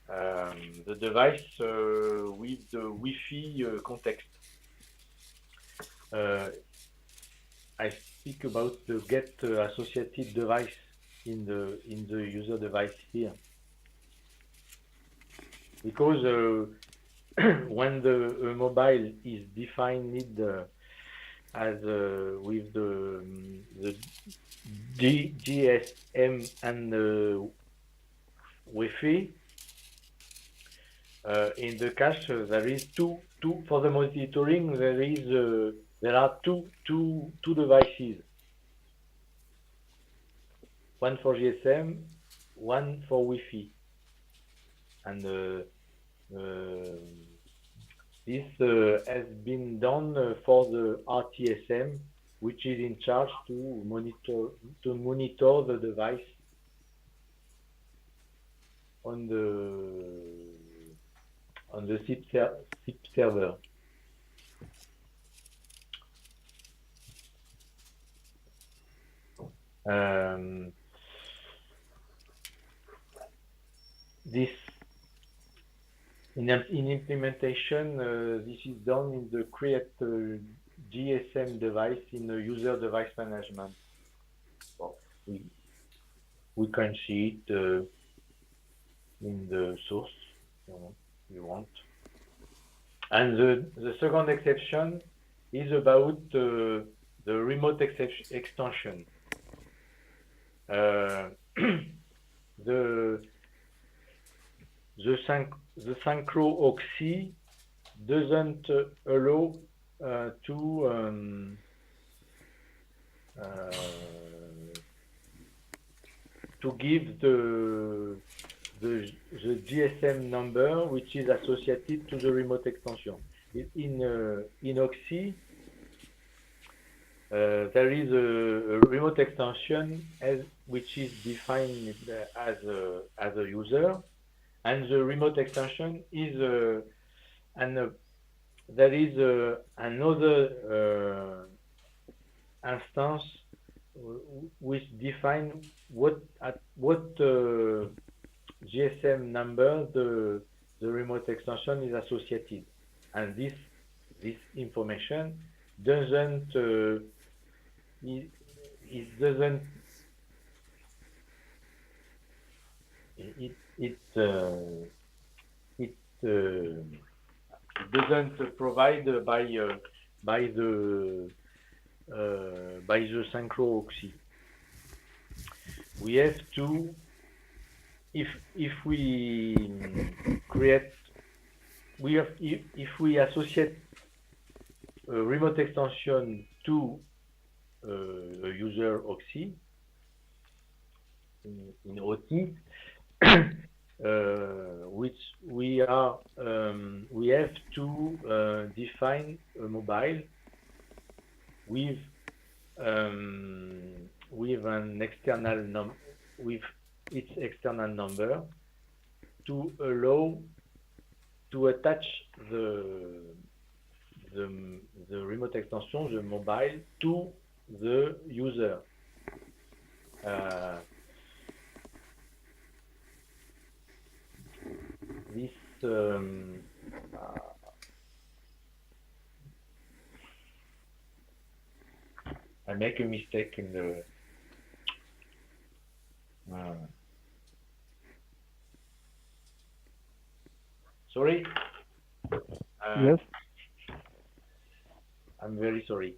the device with the Wi-Fi context. I speak about the get associated device in the user device here, because when the mobile is defined as with the GSM and Wi-Fi, in the cache there is two for the monitoring. There are two devices, one for GSM, one for Wi-Fi, and this has been done for the RTSM, which is in charge to monitor the device on the SIP server. This in implementation, this is done in the create GSM device in the user device management. Well, we can see it in the source, you want. And the second exception is about the remote extension. The synchro oxy doesn't allow to give the GSM number which is associated to the remote extension. In Oxy, there is a remote extension which is defined as a user, and the remote extension is there is another instance which define what GSM number the remote extension is associated, and this information doesn't it doesn't doesn't provide by the synchro oxy. We have to, if we create, if we associate a remote extension to a user oxy in OT, which we have to define a mobile with an external with its external number to allow to attach the remote extension, the mobile, to the user. This I make a mistake in the sorry. Yes. I'm very sorry.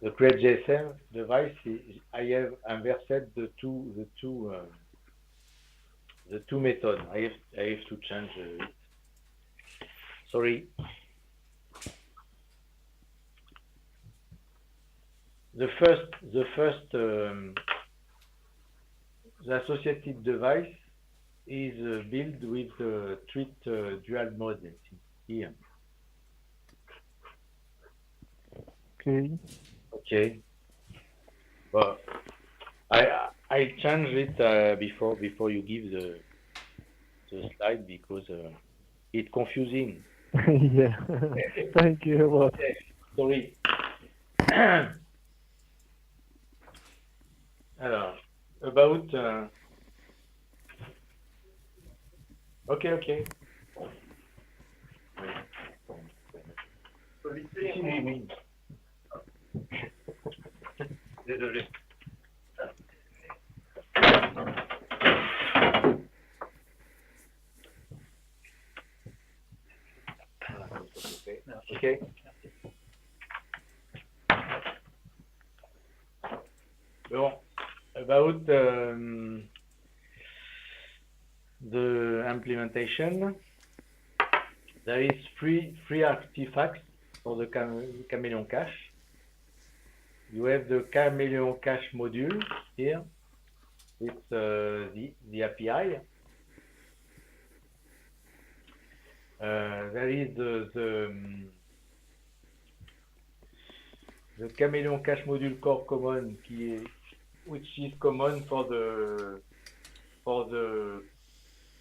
the create GSM device, I have inversed the two methods. I have to change it. Sorry. The first the associated device is built with treat dual mode here. Okay. Okay, but I change it before you give the slide because it's confusing. Yeah. Thank you a lot. Okay, sorry. Alors, about okay. Oui, oui. Désolé. Okay. Bon, about the implementation, there is three artifacts for the Chameleon Cache. You have the Chameleon Cache module here with the API. There is the Chameleon Cache module core common which is common for the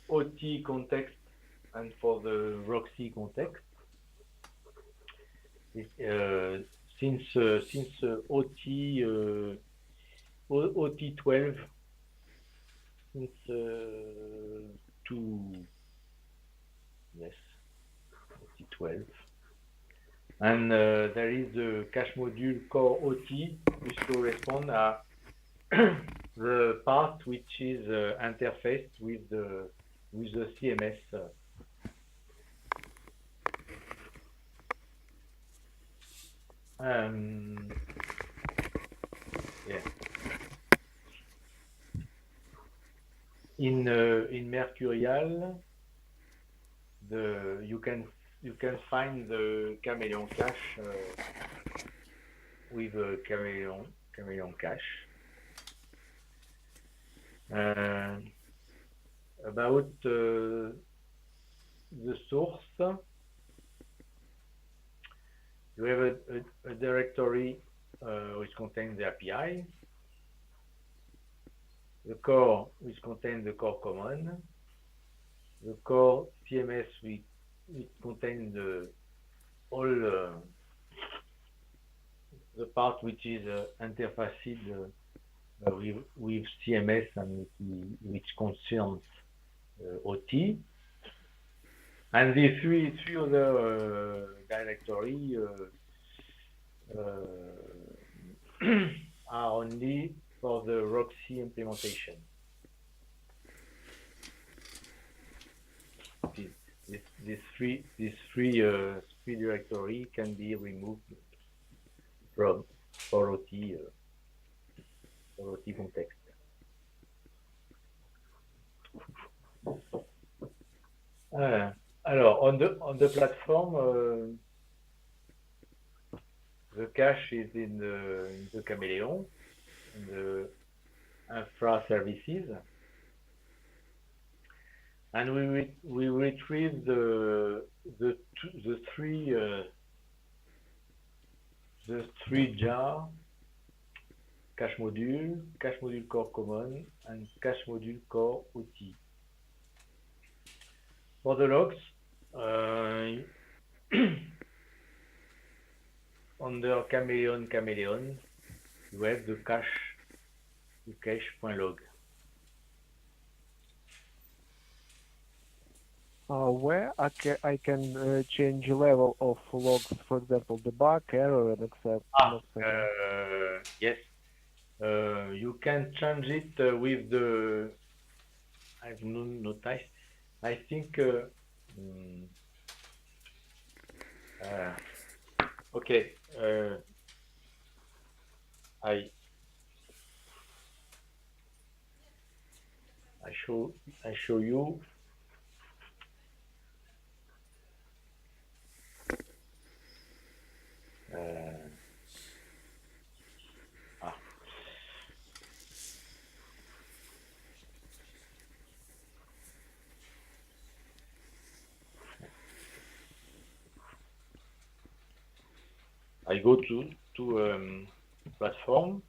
OT context and for the Roxy context. Since OT OT 12 since OT 12, and there is the cache module core OT which correspond à the part which is interfaced with the CMS. Yeah. In Mercurial, you can find the Chameleon Cache with a Chameleon Cache. About the source, you have a directory which contains the API, the core which contains the core common, the core CMS which contains all the part which is interfaced with CMS and which concerns OT, and the three other directory are only for the Roxy implementation. These three directory can be removed for OT context. Alors on the platform, the cache is in the Chameleon, in the infra services, and we retrieve the three jar cache module core common, and cache module core OT. For the logs, under Chameleon, you have the cache.log. Where I can change level of logs, for example, debug, error, and etc. Yes, you can change it with the. I've noticed. I think. Okay. I I show I show you. Uh, ah, I go to platform.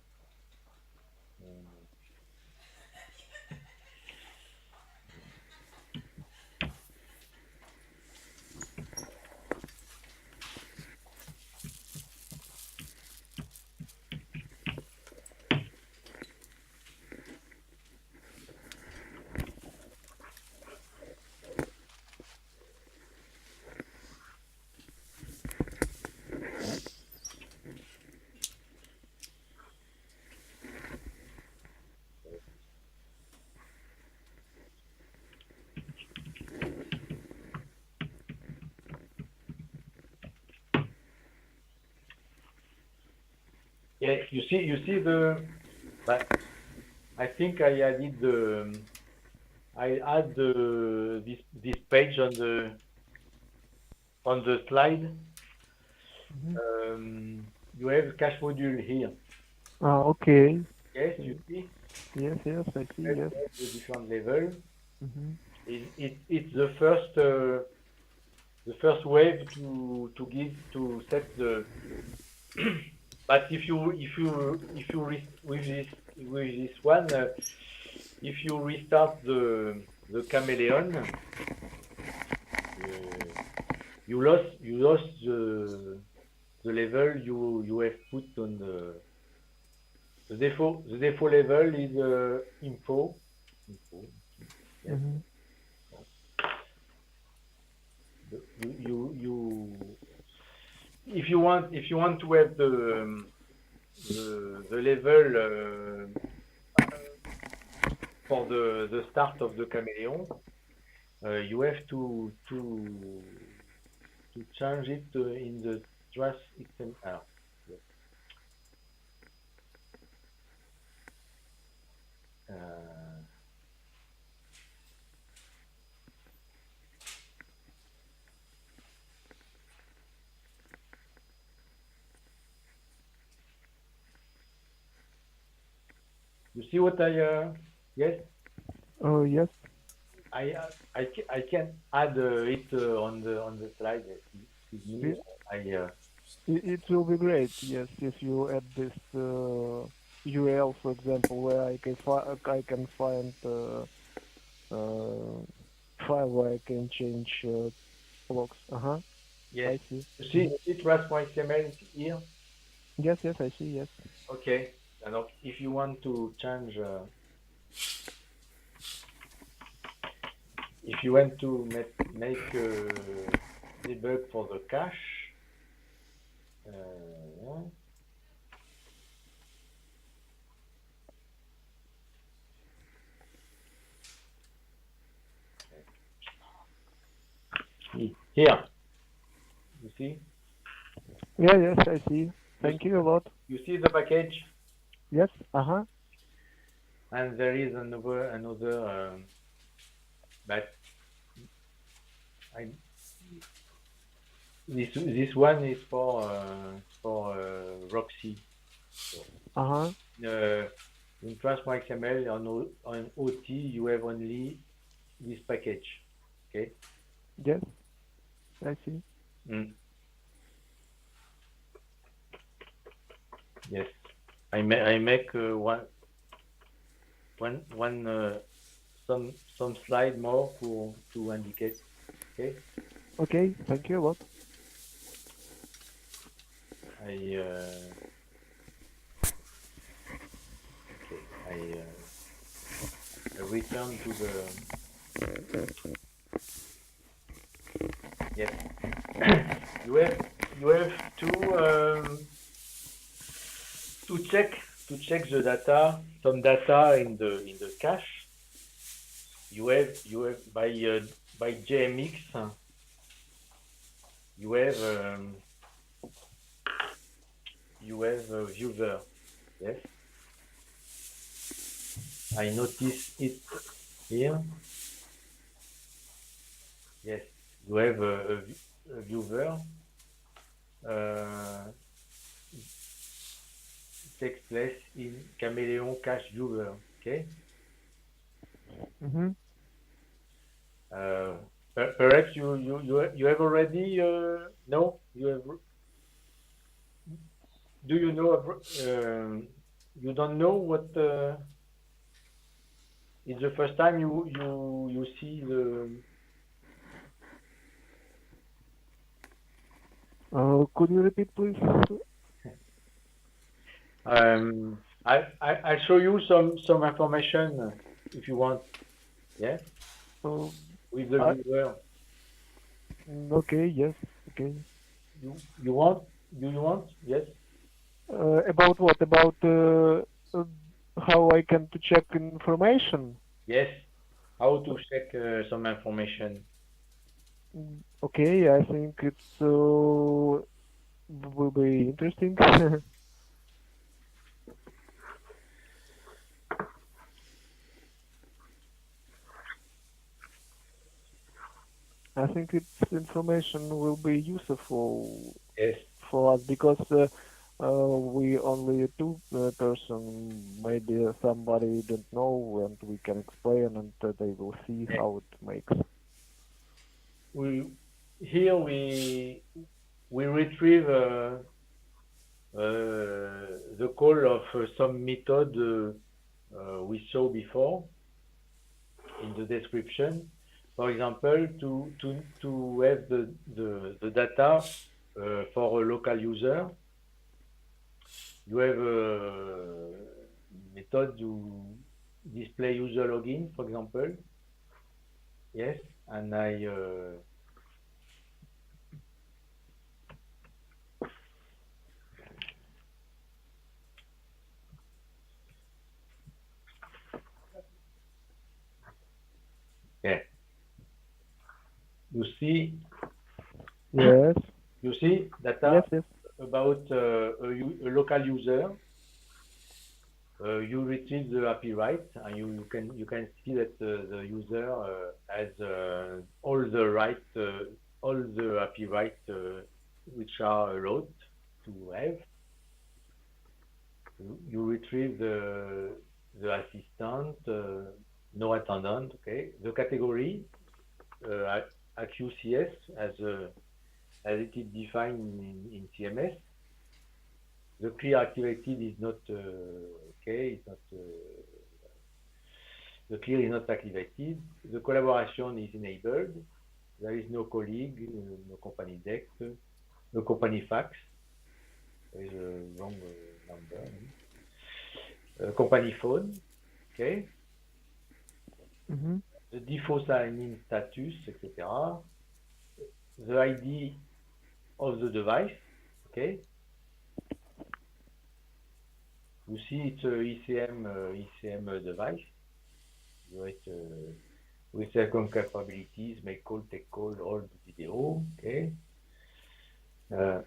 Yeah, you see the. But I think I added the. I add this page on the slide. Mhm. You have cache module here. Okay. Yes, you Okay. see. Yes, yes, I see. You Yes. have the different level. Mhm. It's the first wave to set the. But if you with this one, if you restart the Chameleon, you lost the level you have put on the default level is info. Yes. Mhm. You if you want to have the level for the start of the Chameleon, you have to change it in the trace XML. Yes. Uh, you see what yes, Oh, yes. I can add it on the slide. Excuse me. It, I it will be great. Yes, if you add this URL, for example, where I can find uh, file where I can change blocks. Uh-huh. Yes. I see. You Mhm. see trace.xml here. Yes, yes, I see. Yes. Okay. And if you want to change, if you want to make debug for the cache, uh, here, you see, Yeah, yes, I see. you Thank see, you a lot. you see the package, Yes. Uh-huh. and there is another, but I, this one is for Roxy. So, Uh-huh. uh, in Transmo.xml on OT, you have only this package. Okay. Yes, I see. Mm. Yes. I make one some slide more to indicate. Okay. Okay, thank you a lot. I okay. I return to the yes. You have to check the data, some data in the cache. You have by JMX. You have you have a viewer. Yes, I notice it here. Yes, you have a viewer. Uh, takes place in Chameleon Cache viewer. Okay. Mm-hmm. Uh, perhaps you have already no you have do you know you don't know what it's the first time you see the Could you repeat, please? I'll show you some information if you want. Yeah, Uh, with the I, viewer. okay, yes, okay. You want? Do you want? Yes. About what? About uh, how I can to check information? Yes. How to check some information? Okay, I think it's will be interesting. I think its information will be useful Yes. for us because we only two person. Maybe somebody don't know, and we can explain, and they will see Yeah. how it makes. We here we retrieve the call of some method we saw before in the description. For example, to have the data for a local user, you have a method to display user login, for example. Yes, and yeah, you see Yes, you see yes, data yes. about a local user. You retrieve the API right, and you can see that the user has all the API right which are allowed to have. You retrieve the assistant, no attendant, okay. The category AQCS as it is defined in CMS. The clear activated is not okay. It's not the clear is not activated. The collaboration is enabled. There is no colleague, no company deck, no company fax. There is a wrong number. Company phone. Okay. Mm-hmm. The default sign-in status, etc. The ID of the device. Okay. You see it's a ECM device. With second capabilities, make call, take call, hold video. Okay. Uh,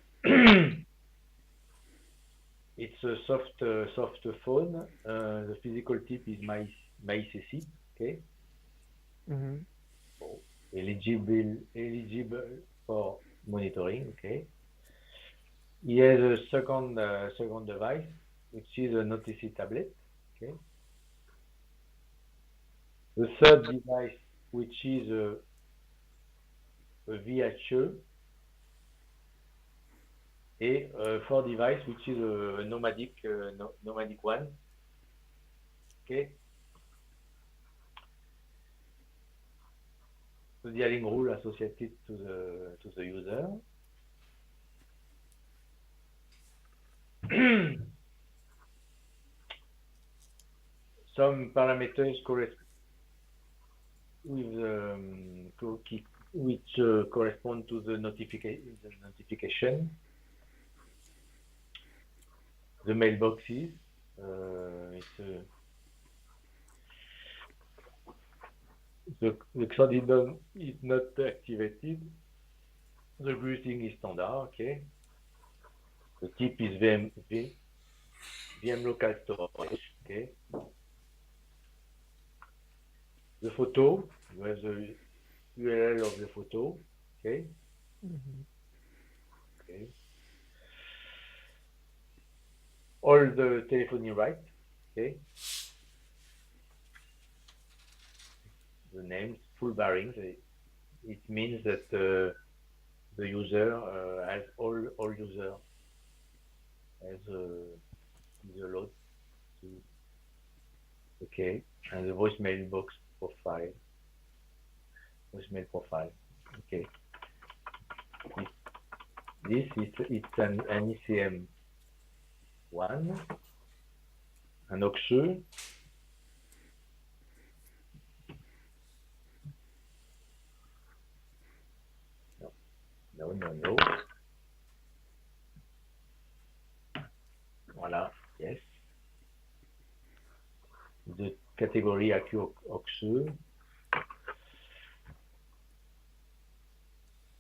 it's a soft phone. The physical type is MyCC. Okay. Mm-hmm. Eligible for monitoring. Okay. He has a second device, which is a Notice tablet. Okay. The third device, which is a VHE, et fourth device, which is a nomadic one. Okay. The dialing rule associated to the user. Some parameters which correspond to the notification, the mailboxes. The Xandinon is not activated. The greeting is standard. Okay. The type is VM. VM local storage. Okay. The photo, you have the URL of the photo. Okay. Mm-hmm. Okay. All the telephony rights. Okay. The names, full barrings. It means that the user has all user has the load to okay, and the voicemail profile. Okay, this is it's an ECM one, an OXE. No, no, no, no. Voilà, yes. The category AQ OXE.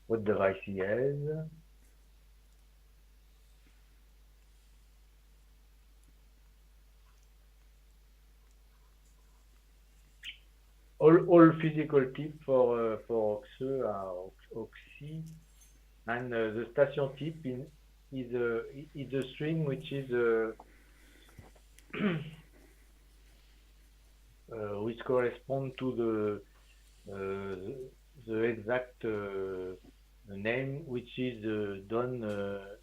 What device he has. All physical type for OXE are OXI, and the station type is a string which is which correspond to the exact name which is done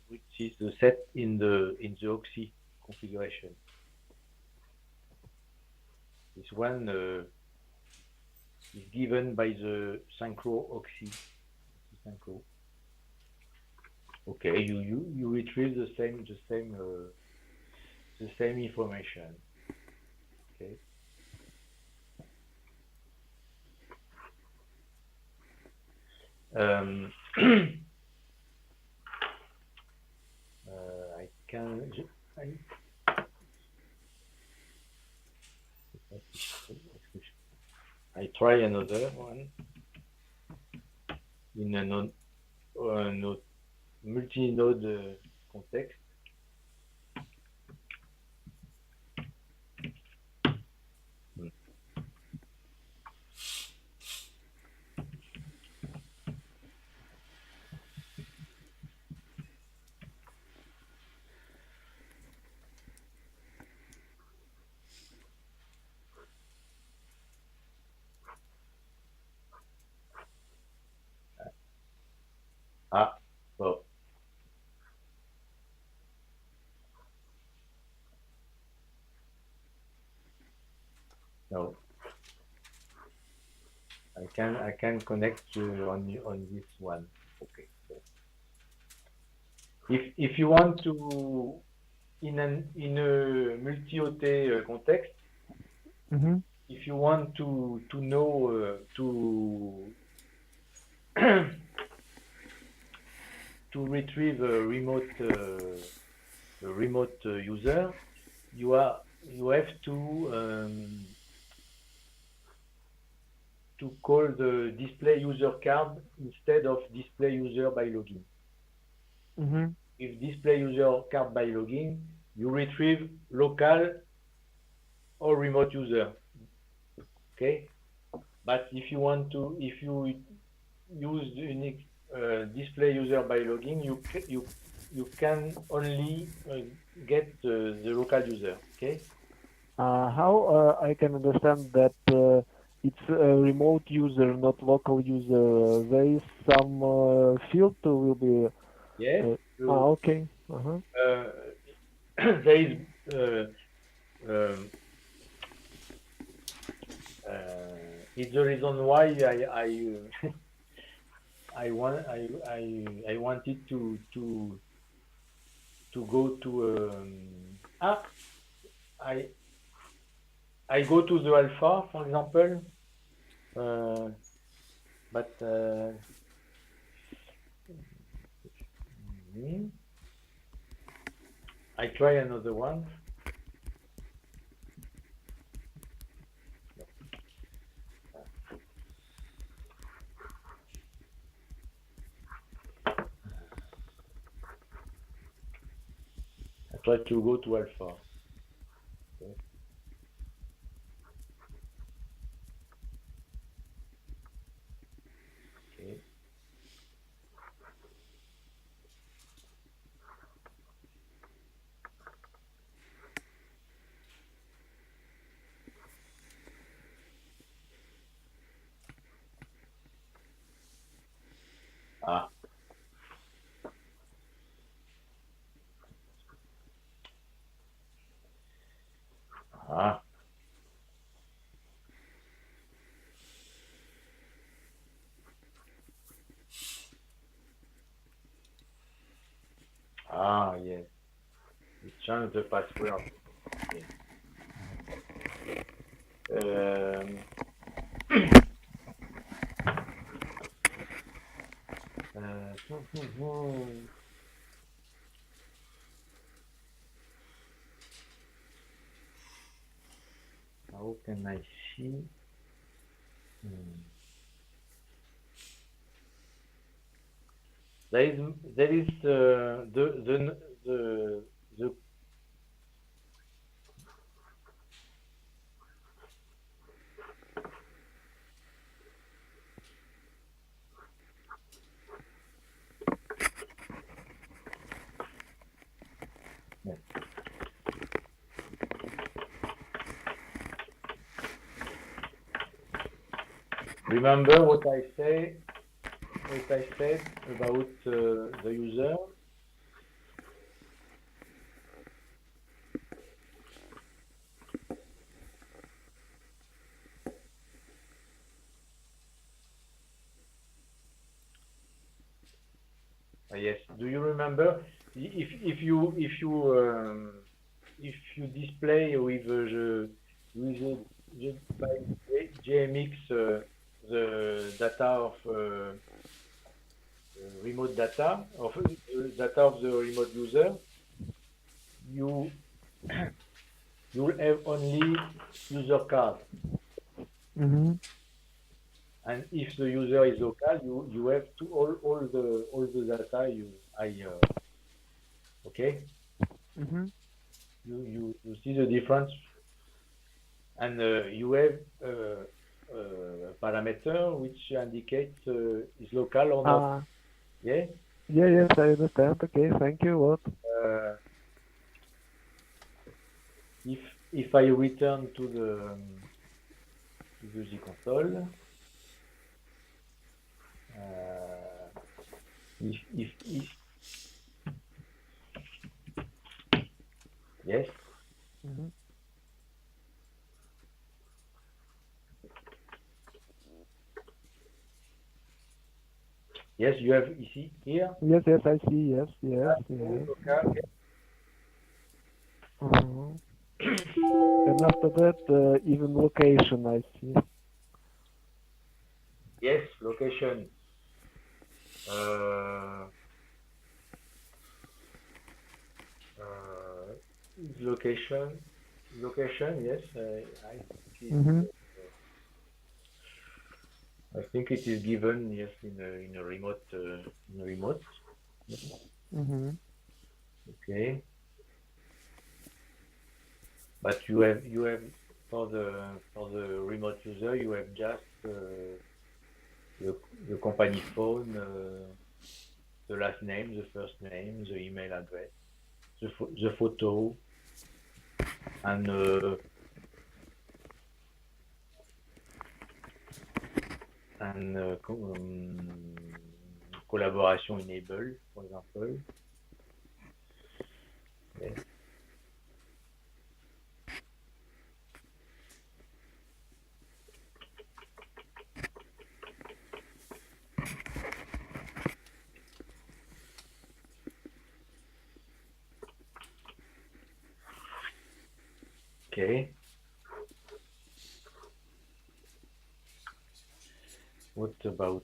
which is set in the OXI configuration. This one is given by the synchro OXI. Synchro. Okay, you retrieve the same information. Okay. I can I try another one in a multi-node context. Ah, well, no, I can connect on this one. Okay. So if you want to in a multi-OT context, Mm-hmm. if you want to know to retrieve a remote user, you have to call the display user card instead of display user by login. Mm-hmm. If display user card by login, you retrieve local or remote user. Okay, but if you use unique display user by login, you can only get the local user. Okay. How I can understand that it's a remote user, not local user. There is some field will be. Yes. Okay. Uh-huh. Uh, there is um, it's the reason why I wanted to go to I I go to the alpha, for example, uh, but I try another one. I try to go to alpha. Yes. Okay. Ah. Ah. Ah, yes. You change the password. Okay. Um, how can I see? Hmm. There is the remember what I said about the user. Yes. Do you remember if you display with by JMX the data of remote data of data of the remote user, you you'll have only user card, Mm-hmm. and if the user is local, you have to all the data okay. Mm-hmm. You see the difference, and you have a parameter which indicates is local or not. Uh, Yeah. yeah, yes, I understand. Okay, thank you. What? Uh, if if I return to the G console, if yes, Mm-hmm. yes, you have you see here. Yes, yes, I see. Yes, yes, Oh, yes. local, Uh-huh. And after that, even location, I see. yes, location. Uh, uh, location, location. Yes, Mm-hmm. I think it is given. Yes, in a remote in a remote. Mm-hmm. Okay, but you have for the remote user you have just the company phone, the last name, the first name, the email address, the photo, and collaboration enable, for example. Yes. Okay. What about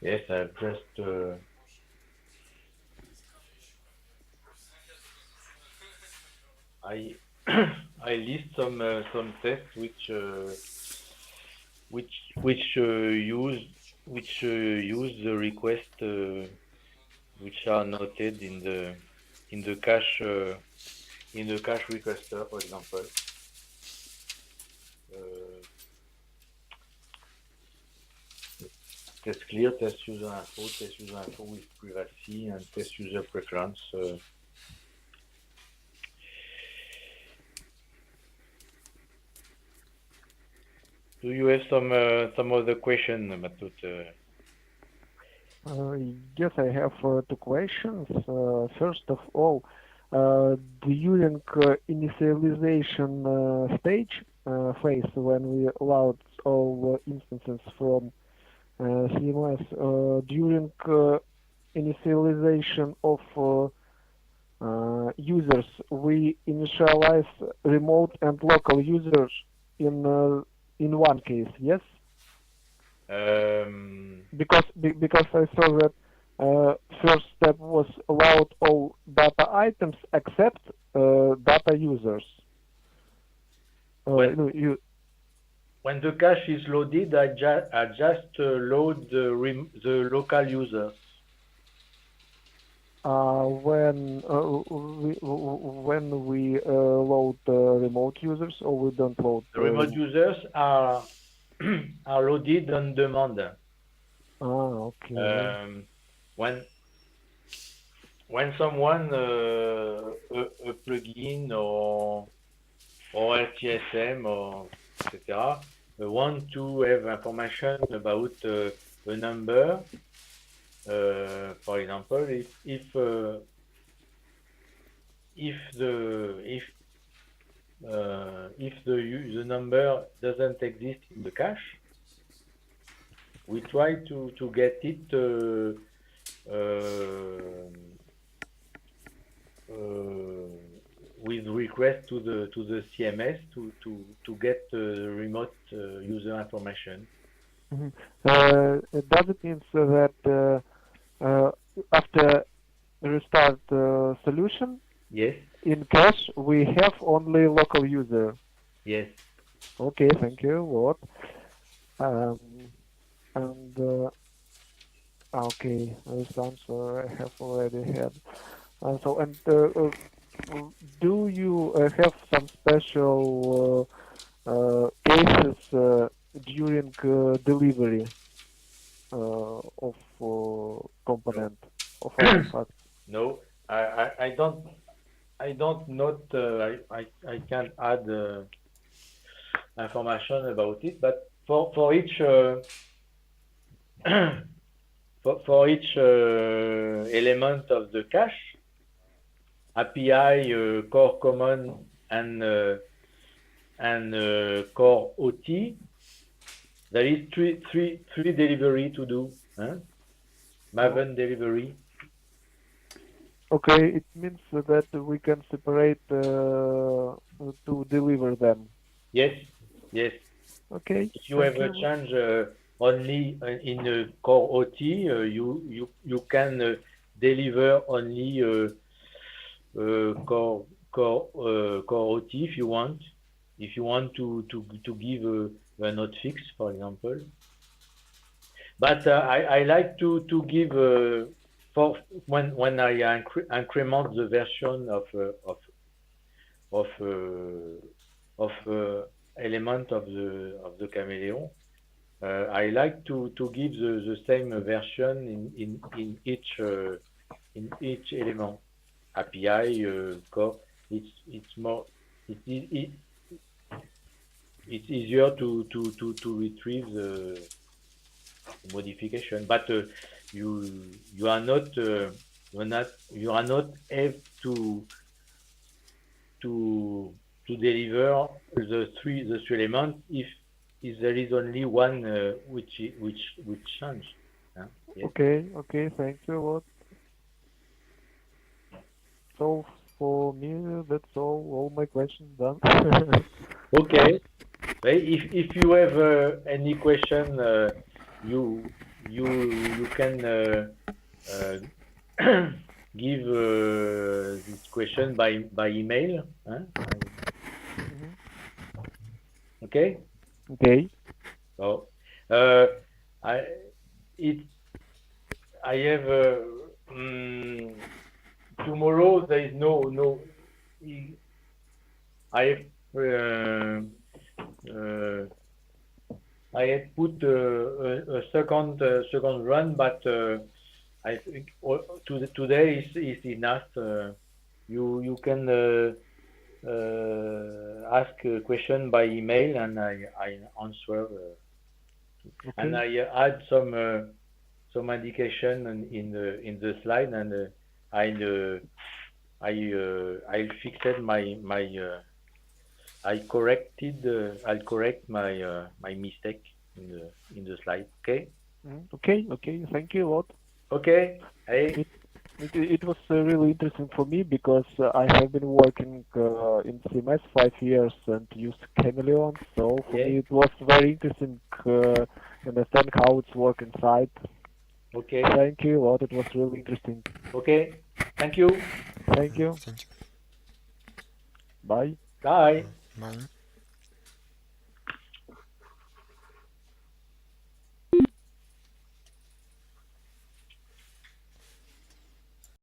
yes, I've just I I list some tests which use the request which are noted in the cache requester, for example. Uh, Test clear, test user info with privacy, and test user preference. Do you have some other question, Matut? Uh, yes, I have two questions. First of all, during initialization stage phase, when we load all instances from CMS, during initialization of users, we initialize remote and local users in one case, yes? Because I saw that first step was allowed all data items except data users. When No, when the cache is loaded, I just load the local users. when we load remote users, or we don't load. The remote users are are loaded on demand. Okay. When someone a plugin or LTSM or etc. Want to have information about a number, for example, if the number doesn't exist in the cache, we try to get it with request to the CMS to get remote user information. Mhm. Does it mean so that after restart solution Yes. in cache we have only local user? Yes. Okay, thank you a lot. Um, and okay, this answer I have already had. Do you have some special cases during delivery of No. component of artifacts? No. I don't not I can add information about it, but for each for each element of the cache, API, core common, and core OT, there is three delivery to do. Huh? Oh, Maven delivery. okay, it means that we can separate to deliver them. Yes, yes. Okay, If you have thank a you. change only in core OT, you can deliver only core OT if you want. If you want to give a not fix, for example. But I like to give for when I increment the version of element of the Chameleon. I like to give the same version in each element. API core. It's more it it's easier to retrieve the modification, but you are not you are not have to deliver the three elements if there is only one which change. Huh? Yes. Okay, thank you a lot. So for me, that's all my questions done. Okay. Well, if you have any question, you can uh, give this question by email. Huh? Mhm. Okay. Okay. So uh, I it I have tomorrow there is no I have uh, I had put a second run, but I think today is enough. You can ask a question by email, and I answer, and Okay. I add some indication in the slide, and I fixed my I'll correct my mistake in the slide. Okay. Mhm. Okay. Okay. Thank you a lot. Okay. Hey. It it was really interesting for me because I have been working in CMS 5 years and used Chameleon. So for Yeah. me it was very interesting understand how it's work inside. Okay. Thank you a lot. It was really interesting. Okay. Thank you. Thank you. Thank you. Bye. Bye. Bye.